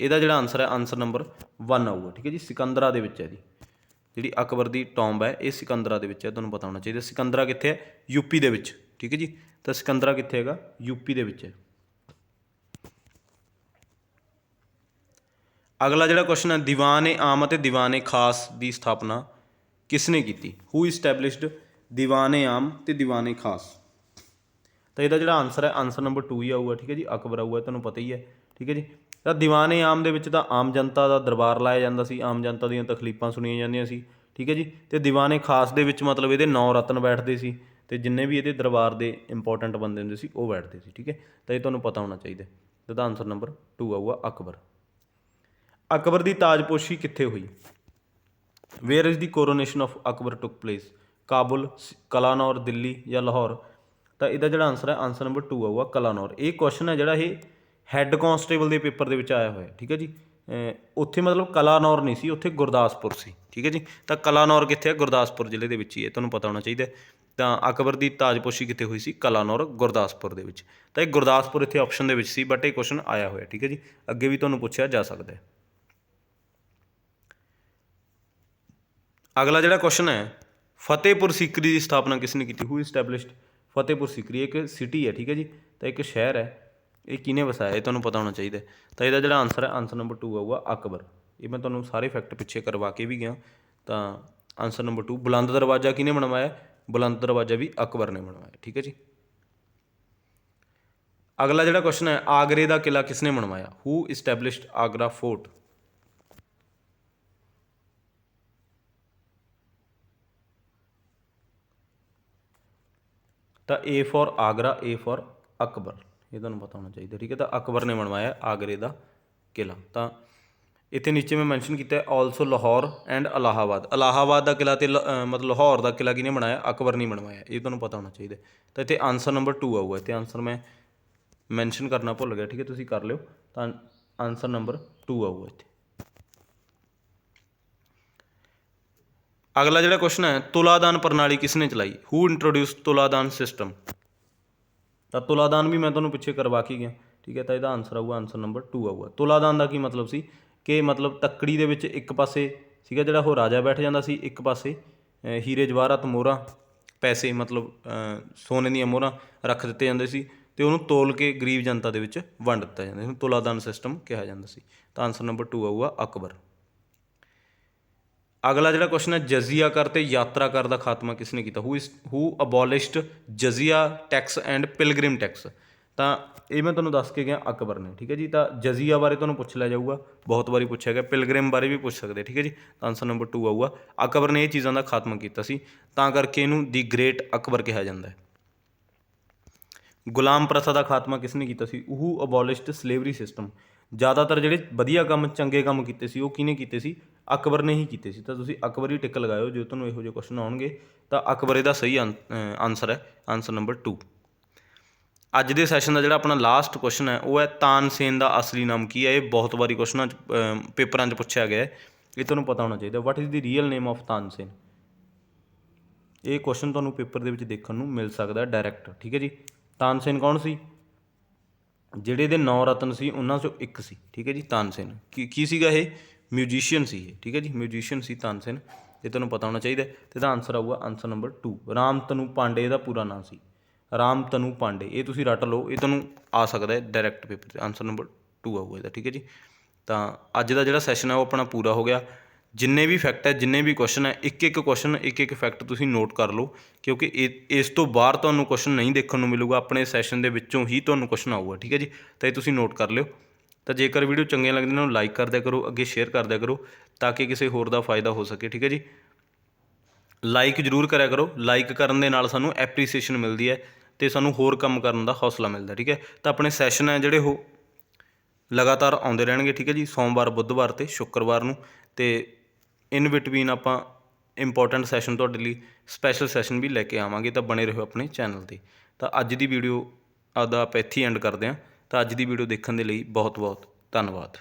ਇਹਦਾ ਜਿਹੜਾ ਆਨਸਰ ਹੈ, ਆਨਸਰ ਨੰਬਰ 1 ਆਊਗਾ, ਠੀਕ ਹੈ ਜੀ। ਸਿਕੰਦਰਾ ਦੇ ਵਿੱਚ ਹੈ ਜੀ, ਜਿਹੜੀ ਅਕਬਰ ਦੀ ਟੋਂਬ ਹੈ ਇਹ ਸਿਕੰਦਰਾ ਦੇ ਵਿੱਚ ਹੈ, ਤੁਹਾਨੂੰ ਪਤਾ ਹੋਣਾ ਚਾਹੀਦਾ। ਸਿਕੰਦਰਾ ਕਿੱਥੇ ਹੈ? ਯੂਪੀ ਦੇ ਵਿੱਚ, ਠੀਕ ਹੈ ਜੀ। ਤਾਂ ਸਿਕੰਦਰਾ ਕਿੱਥੇ ਹੈਗਾ? ਯੂਪੀ ਦੇ ਵਿੱਚ ਹੈ। ਅਗਲਾ ਜਿਹੜਾ ਕੁਐਸਚਨ ਹੈ, ਦੀਵਾਨ-ਏ-ਆਮ ਅਤੇ ਦੀਵਾਨ-ਏ-ਖਾਸ ਦੀ ਸਥਾਪਨਾ ਕਿਸ ਨੇ ਕੀਤੀ? ਹੂ ਇਸਟੈਬਲਿਸ਼ਡ ਦੀਵਾਨ-ਏ-ਆਮ ਅਤੇ ਦੀਵਾਨ-ਏ-ਖਾਸ? ਤਾਂ ਇਹਦਾ ਜਿਹੜਾ ਆਨਸਰ ਹੈ, ਆਨਸਰ ਨੰਬਰ 2 ਹੀ ਆਊਗਾ, ਠੀਕ ਹੈ ਜੀ। ਅਕਬਰ ਆਊਗਾ, ਤੁਹਾਨੂੰ ਪਤਾ ਹੀ ਹੈ, ਠੀਕ ਹੈ ਜੀ। ਤਾਂ ਦੀਵਾਨ-ਏ-ਆਮ ਦੇ ਵਿੱਚ ਤਾਂ ਆਮ ਜਨਤਾ ਦਾ ਦਰਬਾਰ ਲਾਇਆ ਜਾਂਦਾ ਸੀ, ਆਮ ਜਨਤਾ ਦੀਆਂ ਤਕਲੀਫਾਂ ਸੁਣੀਆਂ ਜਾਂਦੀਆਂ ਸੀ, ਠੀਕ ਹੈ ਜੀ। ਅਤੇ ਦੀਵਾਨ-ਏ-ਖਾਸ ਦੇ ਵਿੱਚ ਮਤਲਬ ਇਹਦੇ 9 ਰਤਨ ਬੈਠਦੇ ਸੀ ਅਤੇ ਜਿੰਨੇ ਵੀ ਇਹਦੇ ਦਰਬਾਰ ਦੇ ਇੰਪੋਰਟੈਂਟ ਬੰਦੇ ਹੁੰਦੇ ਸੀ ਉਹ ਬੈਠਦੇ ਸੀ, ਠੀਕ ਹੈ। ਤਾਂ ਇਹ ਤੁਹਾਨੂੰ ਪਤਾ ਹੋਣਾ ਚਾਹੀਦਾ। ਇਹਦਾ ਆਨਸਰ ਨੰਬਰ 2 ਆਊਗਾ, ਅਕਬਰ। ਅਕਬਰ ਦੀ ਤਾਜਪੋਸ਼ੀ ਕਿੱਥੇ ਹੋਈ? Where is the coronation of Akbar ਟੁੱਕ ਪਲੇਸ? ਕਾਬੁਲ, ਕਲਾਨੌਰ, ਦਿੱਲੀ ਜਾਂ ਲਾਹੌਰ? ਤਾਂ ਇਹਦਾ ਜਿਹੜਾ ਆਨਸਰ ਹੈ, ਆਨਸਰ ਨੰਬਰ 2 ਆਊਗਾ, ਕਲਾਨੌਰ। ਇਹ ਕੁਐਸਚਨ ਹੈ ਜਿਹੜਾ ਇਹ ਹੈੱਡ ਕਾਂਸਟੇਬਲ ਦੇ ਪੇਪਰ ਦੇ ਵਿੱਚ ਆਇਆ ਹੋਇਆ, ਠੀਕ ਹੈ ਜੀ। ਉੱਥੇ ਮਤਲਬ ਕਲਾਨੌਰ ਨਹੀਂ ਸੀ, ਉੱਥੇ ਗੁਰਦਾਸਪੁਰ ਸੀ, ਠੀਕ ਹੈ ਜੀ। ਤਾਂ ਕਲਾਨੌਰ ਕਿੱਥੇ ਹੈ? ਗੁਰਦਾਸਪੁਰ ਜ਼ਿਲ੍ਹੇ ਦੇ ਵਿੱਚ ਹੀ ਹੈ, ਤੁਹਾਨੂੰ ਪਤਾ ਹੋਣਾ ਚਾਹੀਦਾ। ਤਾਂ ਅਕਬਰ ਦੀ ਤਾਜਪੋਸ਼ੀ ਕਿੱਥੇ ਹੋਈ ਸੀ? ਕਲਾਨੌਰ, ਗੁਰਦਾਸਪੁਰ ਦੇ ਵਿੱਚ। ਤਾਂ ਇਹ ਗੁਰਦਾਸਪੁਰ ਇੱਥੇ ਆਪਸ਼ਨ ਦੇ ਵਿੱਚ ਸੀ, ਬਟ ਇਹ ਕੁਐਸਚਨ ਆਇਆ ਹੋਇਆ, ਠੀਕ ਹੈ ਜੀ। ਅੱਗੇ ਵੀ ਤੁਹਾਨੂੰ ਪੁੱਛਿਆ ਜਾ ਸਕਦਾ ਹੈ। ਅਗਲਾ ਜਿਹੜਾ ਕੁਐਸਚਨ ਹੈ, ਫਤਿਹਪੁਰ ਸੀਕਰੀ ਦੀ ਸਥਾਪਨਾ ਕਿਸ ਨੇ ਕੀਤੀ? ਹੂ ਇਸਟੈਬਲਿਸ਼ਡ ਫਤਿਹਪੁਰ ਸੀਕਰੀ? ਇੱਕ ਸਿਟੀ ਹੈ, ਠੀਕ ਹੈ ਜੀ, ਤਾਂ ਇੱਕ ਸ਼ਹਿਰ ਹੈ, ਇਹ ਕਿਹਨੇ ਵਸਾਇਆ? ਇਹ ਤੁਹਾਨੂੰ ਪਤਾ ਹੋਣਾ ਚਾਹੀਦਾ। ਤਾਂ ਇਹਦਾ ਜਿਹੜਾ ਆਨਸਰ ਹੈ, ਆਨਸਰ ਨੰਬਰ 2 ਆਊਗਾ ਅਕਬਰ। ਇਹ ਮੈਂ ਤੁਹਾਨੂੰ ਸਾਰੇ ਫੈਕਟ ਪਿੱਛੇ ਕਰਵਾ ਕੇ ਵੀ ਗਿਆ। ਤਾਂ ਆਨਸਰ ਨੰਬਰ 2, ਬੁਲੰਦ ਦਰਵਾਜ਼ਾ ਕਿਹਨੇ ਬਣਵਾਇਆ? ਬੁਲੰਦ ਦਰਵਾਜ਼ਾ ਵੀ ਅਕਬਰ ਨੇ ਬਣਵਾਇਆ, ਠੀਕ ਹੈ ਜੀ। ਅਗਲਾ ਜਿਹੜਾ ਕੁਐਸਚਨ ਹੈ, ਆਗਰੇ ਦਾ ਕਿਲ੍ਹਾ ਕਿਸ ਨੇ ਬਣਵਾਇਆ? Who established Agra fort? ਤਾਂ A for Agra, A for Akbar, ਇਹ ਤੁਹਾਨੂੰ ਪਤਾ ਹੋਣਾ ਚਾਹੀਦਾ, ਠੀਕ ਹੈ। ਤਾਂ ਅਕਬਰ ਨੇ ਬਣਵਾਇਆ ਆਗਰੇ ਦਾ ਕਿਲ੍ਹਾ। ਤਾਂ ਇੱਥੇ ਨੀਚੇ ਮੈਂ ਮੈਂਸ਼ਨ ਕੀਤਾ ਆਲਸੋ ਲਾਹੌਰ ਐਂਡ ਇਲਾਹਾਬਾਦ। ਇਲਾਹਾਬਾਦ ਦਾ ਕਿਲ੍ਹਾ ਅਤੇ ਮਤਲਬ ਲਾਹੌਰ ਦਾ ਕਿਲ੍ਹਾ ਕਿਹਨੇ ਬਣਾਇਆ? ਅਕਬਰ ਨੇ ਬਣਵਾਇਆ, ਇਹ ਤੁਹਾਨੂੰ ਪਤਾ ਹੋਣਾ ਚਾਹੀਦਾ। ਤਾਂ ਇੱਥੇ ਆਨਸਰ ਨੰਬਰ 2 ਆਊਗਾ। ਇੱਥੇ ਆਨਸਰ ਮੈਂ ਮੈਂਸ਼ਨ ਕਰਨਾ ਭੁੱਲ ਗਿਆ, ਠੀਕ ਹੈ, ਤੁਸੀਂ ਕਰ ਲਿਓ। ਤਾਂ ਆਨਸਰ ਨੰਬਰ 2 ਆਊਗਾ ਇੱਥੇ। ਅਗਲਾ ਜਿਹੜਾ ਕੁਐਸਚਨ ਹੈ, ਤੁਲਾਦਾਨ ਪ੍ਰਣਾਲੀ ਕਿਸ ਨੇ ਚਲਾਈ? ਹੂ ਇੰਟਰੋਡਿਊਸ ਤੁਲਾਦਾਨ ਸਿਸਟਮ? ਤਾਂ ਤੁਲਾਦਾਨ ਵੀ ਮੈਂ ਤੁਹਾਨੂੰ ਪਿੱਛੇ ਕਰਵਾ ਕੇ ਗਿਆ, ਠੀਕ ਹੈ। ਤਾਂ ਇਹਦਾ ਆਨਸਰ ਆਊਗਾ, ਆਨਸਰ ਨੰਬਰ 2 ਆਊਗਾ। ਤੁਲਾਦਾਨ ਦਾ ਕੀ ਮਤਲਬ ਸੀ ਕਿ ਮਤਲਬ ਤੱਕੜੀ ਦੇ ਵਿੱਚ ਇੱਕ ਪਾਸੇ ਸੀਗਾ ਜਿਹੜਾ ਉਹ ਰਾਜਾ ਬੈਠ ਜਾਂਦਾ ਸੀ, ਇੱਕ ਪਾਸੇ ਹੀਰੇ ਜਵਾਹਰਾਤ ਮੋਹਰਾਂ ਪੈਸੇ ਮਤਲਬ ਸੋਨੇ ਦੀਆਂ ਮੋਹਰਾਂ ਰੱਖ ਦਿੱਤੇ ਜਾਂਦੇ ਸੀ ਅਤੇ ਉਹਨੂੰ ਤੋਲ ਕੇ ਗਰੀਬ ਜਨਤਾ ਦੇ ਵਿੱਚ ਵੰਡ ਦਿੱਤਾ ਜਾਂਦਾ, ਇਹਨੂੰ ਤੁਲਾਦਾਨ ਸਿਸਟਮ ਕਿਹਾ ਜਾਂਦਾ ਸੀ। ਤਾਂ ਆਨਸਰ ਨੰਬਰ 2 ਆਊਗਾ ਅਕਬਰ। ਅਗਲਾ ਜਿਹੜਾ ਕੁਐਸਚਨ ਹੈ, ਜਜ਼ੀਆ ਕਰ ਅਤੇ ਯਾਤਰਾ ਕਰ ਦਾ ਖਾਤਮਾ ਕਿਸ ਨੇ ਕੀਤਾ? ਹੂ ਅਬੋਲਿਸ਼ਡ ਜਜ਼ੀਆ ਟੈਕਸ ਐਂਡ ਪਿਲਗ੍ਰਿਮ ਟੈਕਸ? ਤਾਂ ਇਹ ਮੈਂ ਤੁਹਾਨੂੰ ਦੱਸ ਕੇ ਗਿਆ, ਅਕਬਰ ਨੇ, ਠੀਕ ਹੈ ਜੀ। ਤਾਂ ਜਜ਼ੀਆ ਬਾਰੇ ਤੁਹਾਨੂੰ ਪੁੱਛ ਲਿਆ ਜਾਊਗਾ, ਬਹੁਤ ਵਾਰੀ ਪੁੱਛਿਆ ਗਿਆ। ਪਿਲਗ੍ਰਿਮ ਬਾਰੇ ਵੀ ਪੁੱਛ ਸਕਦੇ, ਠੀਕ ਹੈ ਜੀ। ਤਾਂ ਆਨਸਰ ਨੰਬਰ 2 ਆਊਗਾ। ਅਕਬਰ ਨੇ ਇਹ ਚੀਜ਼ਾਂ ਦਾ ਖਾਤਮਾ ਕੀਤਾ ਸੀ, ਤਾਂ ਕਰਕੇ ਇਹਨੂੰ ਦੀ ਗ੍ਰੇਟ ਅਕਬਰ ਕਿਹਾ ਜਾਂਦਾ ਹੈ। ਗੁਲਾਮ ਪ੍ਰਥਾ ਦਾ ਖਾਤਮਾ ਕਿਸ ਨੇ ਕੀਤਾ ਸੀ? ਹੂ ਅਬੋਲਿਸ਼ਡ ਸਲੇਵਰੀ ਸਿਸਟਮ? ਜ਼ਿਆਦਾਤਰ ਜਿਹੜੇ ਵਧੀਆ ਕੰਮ, ਚੰਗੇ ਕੰਮ ਕੀਤੇ ਸੀ, ਉਹ ਕਿਹਨੇ ਕੀਤੇ ਸੀ? ਅਕਬਰ ਨੇ ਹੀ ਕੀਤੇ ਸੀ। ਤਾਂ ਤੁਸੀਂ ਅਕਬਰ ਹੀ ਟਿਕ ਲਗਾਇਓ ਜੇ ਤੁਹਾਨੂੰ ਇਹੋ ਜਿਹੇ ਕੁਐਸਚਨ ਆਉਣਗੇ। ਤਾਂ ਅਕਬਰ ਇਹਦਾ ਸਹੀ ਆਨਸਰ ਹੈ, ਆਨਸਰ ਨੰਬਰ 2। ਅੱਜ ਦੇ ਸੈਸ਼ਨ ਦਾ ਜਿਹੜਾ ਆਪਣਾ ਲਾਸਟ ਕੁਐਸਚਨ ਹੈ, ਉਹ ਹੈ ਤਾਨਸੇਨ ਦਾ ਅਸਲੀ ਨਾਮ ਕੀ ਹੈ? ਇਹ ਬਹੁਤ ਵਾਰੀ ਕੁਐਸਚਨਾਂ 'ਚ ਪੇਪਰਾਂ 'ਚ ਪੁੱਛਿਆ ਗਿਆ, ਇਹ ਤੁਹਾਨੂੰ ਪਤਾ ਹੋਣਾ ਚਾਹੀਦਾ। What is the real name of Tansen? ਇਹ ਕੁਐਸਚਨ ਤੁਹਾਨੂੰ ਪੇਪਰ ਦੇ ਵਿੱਚ ਦੇਖਣ ਨੂੰ ਮਿਲ ਸਕਦਾ ਡਾਇਰੈਕਟ, ਠੀਕ ਹੈ ਜੀ। ਤਾਨਸੇਨ ਕੌਣ ਸੀ? ਜਿਹੜੇ ਇਹਦੇ 9 ਰਤਨ ਸੀ ਉਹਨਾਂ 'ਚੋਂ ਇੱਕ ਸੀ, ਠੀਕ ਹੈ ਜੀ। ਤਾਨਸੇਨ ਕੀ ਸੀਗਾ? ਇਹ ਮਿਊਜੀਸ਼ੀਅਨ ਸੀ ਇਹ, ਠੀਕ ਹੈ ਜੀ, ਮਿਊਜੀਸ਼ੀਅਨ ਸੀ ਤਾਨਸੇਨ, ਇਹ ਤੁਹਾਨੂੰ ਪਤਾ ਹੋਣਾ ਚਾਹੀਦਾ। ਅਤੇ ਇਹਦਾ ਆਨਸਰ ਆਊਗਾ ਆਨਸਰ ਨੰਬਰ 2। ਰਾਮਤਨੂ ਪਾਂਡੇ ਇਹਦਾ ਪੂਰਾ ਨਾਮ ਸੀ, ਰਾਮਤਨੂ ਪਾਂਡੇ। ਇਹ ਤੁਸੀਂ ਰੱਟ ਲਓ, ਇਹ ਤੁਹਾਨੂੰ ਆ ਸਕਦਾ ਹੈ ਡਾਇਰੈਕਟ ਪੇਪਰ 'ਚ। ਆਨਸਰ ਨੰਬਰ 2 ਆਊਗਾ ਇਹਦਾ, ਠੀਕ ਹੈ ਜੀ। ਤਾਂ ਅੱਜ ਦਾ ਜਿਹੜਾ ਸੈਸ਼ਨ ਹੈ ਉਹ ਆਪਣਾ ਪੂਰਾ ਹੋ ਗਿਆ। ਜਿੰਨੇ ਵੀ ਫੈਕਟ ਹੈ, ਜਿੰਨੇ ਵੀ ਕੁਐਸਚਨ ਹੈ, ਇੱਕ ਇੱਕ ਕੁਐਸਚਨ, ਇੱਕ ਇੱਕ ਫੈਕਟ ਤੁਸੀਂ ਨੋਟ ਕਰ ਲਓ, ਕਿਉਂਕਿ ਇਸ ਤੋਂ ਬਾਹਰ ਤੁਹਾਨੂੰ ਕੁਐਸਚਨ ਨਹੀਂ ਦੇਖਣ ਨੂੰ ਮਿਲੂਗਾ। ਆਪਣੇ ਸੈਸ਼ਨ ਦੇ ਵਿੱਚੋਂ ਹੀ ਤੁਹਾਨੂੰ ਕੁਐਸਚਨ ਆਊਗਾ, ਠੀਕ ਹੈ ਜੀ। ਤਾਂ ਇਹ ਤੁਸੀਂ ਨੋਟ ਕਰ ਲਿਓ। ਤਾਂ ਜੇਕਰ ਵੀਡੀਓ ਚੰਗੀਆਂ ਲੱਗਦੀਆਂ ਨੇ, ਉਹਨੂੰ ਲਾਈਕ ਕਰ ਦਿਆ ਕਰੋ, ਅੱਗੇ ਸ਼ੇਅਰ ਕਰ ਦਿਆ ਕਰੋ, ਤਾਂ ਕਿ ਕਿਸੇ ਹੋਰ ਦਾ ਫਾਇਦਾ ਹੋ ਸਕੇ, ਠੀਕ ਹੈ ਜੀ। ਲਾਈਕ ਜ਼ਰੂਰ ਕਰਿਆ ਕਰੋ, ਲਾਈਕ ਕਰਨ ਦੇ ਨਾਲ ਸਾਨੂੰ ਐਪਰੀਸੀਏਸ਼ਨ ਮਿਲਦੀ ਹੈ ਅਤੇ ਸਾਨੂੰ ਹੋਰ ਕੰਮ ਕਰਨ ਦਾ ਹੌਸਲਾ ਮਿਲਦਾ, ਠੀਕ ਹੈ। ਤਾਂ ਆਪਣੇ ਸੈਸ਼ਨ ਹੈ ਜਿਹੜੇ ਉਹ ਲਗਾਤਾਰ ਆਉਂਦੇ ਰਹਿਣਗੇ, ਠੀਕ ਹੈ ਜੀ, ਸੋਮਵਾਰ, ਬੁੱਧਵਾਰ ਅਤੇ ਸ਼ੁੱਕਰਵਾਰ ਨੂੰ। ਅਤੇ ਇਨ ਬਿਟਵੀਨ ਆਪਾਂ ਇੰਪੋਰਟੈਂਟ ਸੈਸ਼ਨ ਤੁਹਾਡੇ ਲਈ ਸਪੈਸ਼ਲ ਸੈਸ਼ਨ ਵੀ ਲੈ ਕੇ ਆਵਾਂਗੇ। ਤਾਂ ਬਣੇ ਰਹੋ ਆਪਣੇ ਚੈਨਲ 'ਤੇ। ਤਾਂ ਅੱਜ ਦੀ ਵੀਡੀਓ ਆਪਦਾ ਆਪਾਂ ਇੱਥੇ ਐਂਡ ਕਰਦੇ ਹਾਂ। ਤਾਂ ਅੱਜ ਦੀ ਵੀਡੀਓ ਦੇਖਣ ਦੇ ਲਈ ਬਹੁਤ ਬਹੁਤ ਧੰਨਵਾਦ।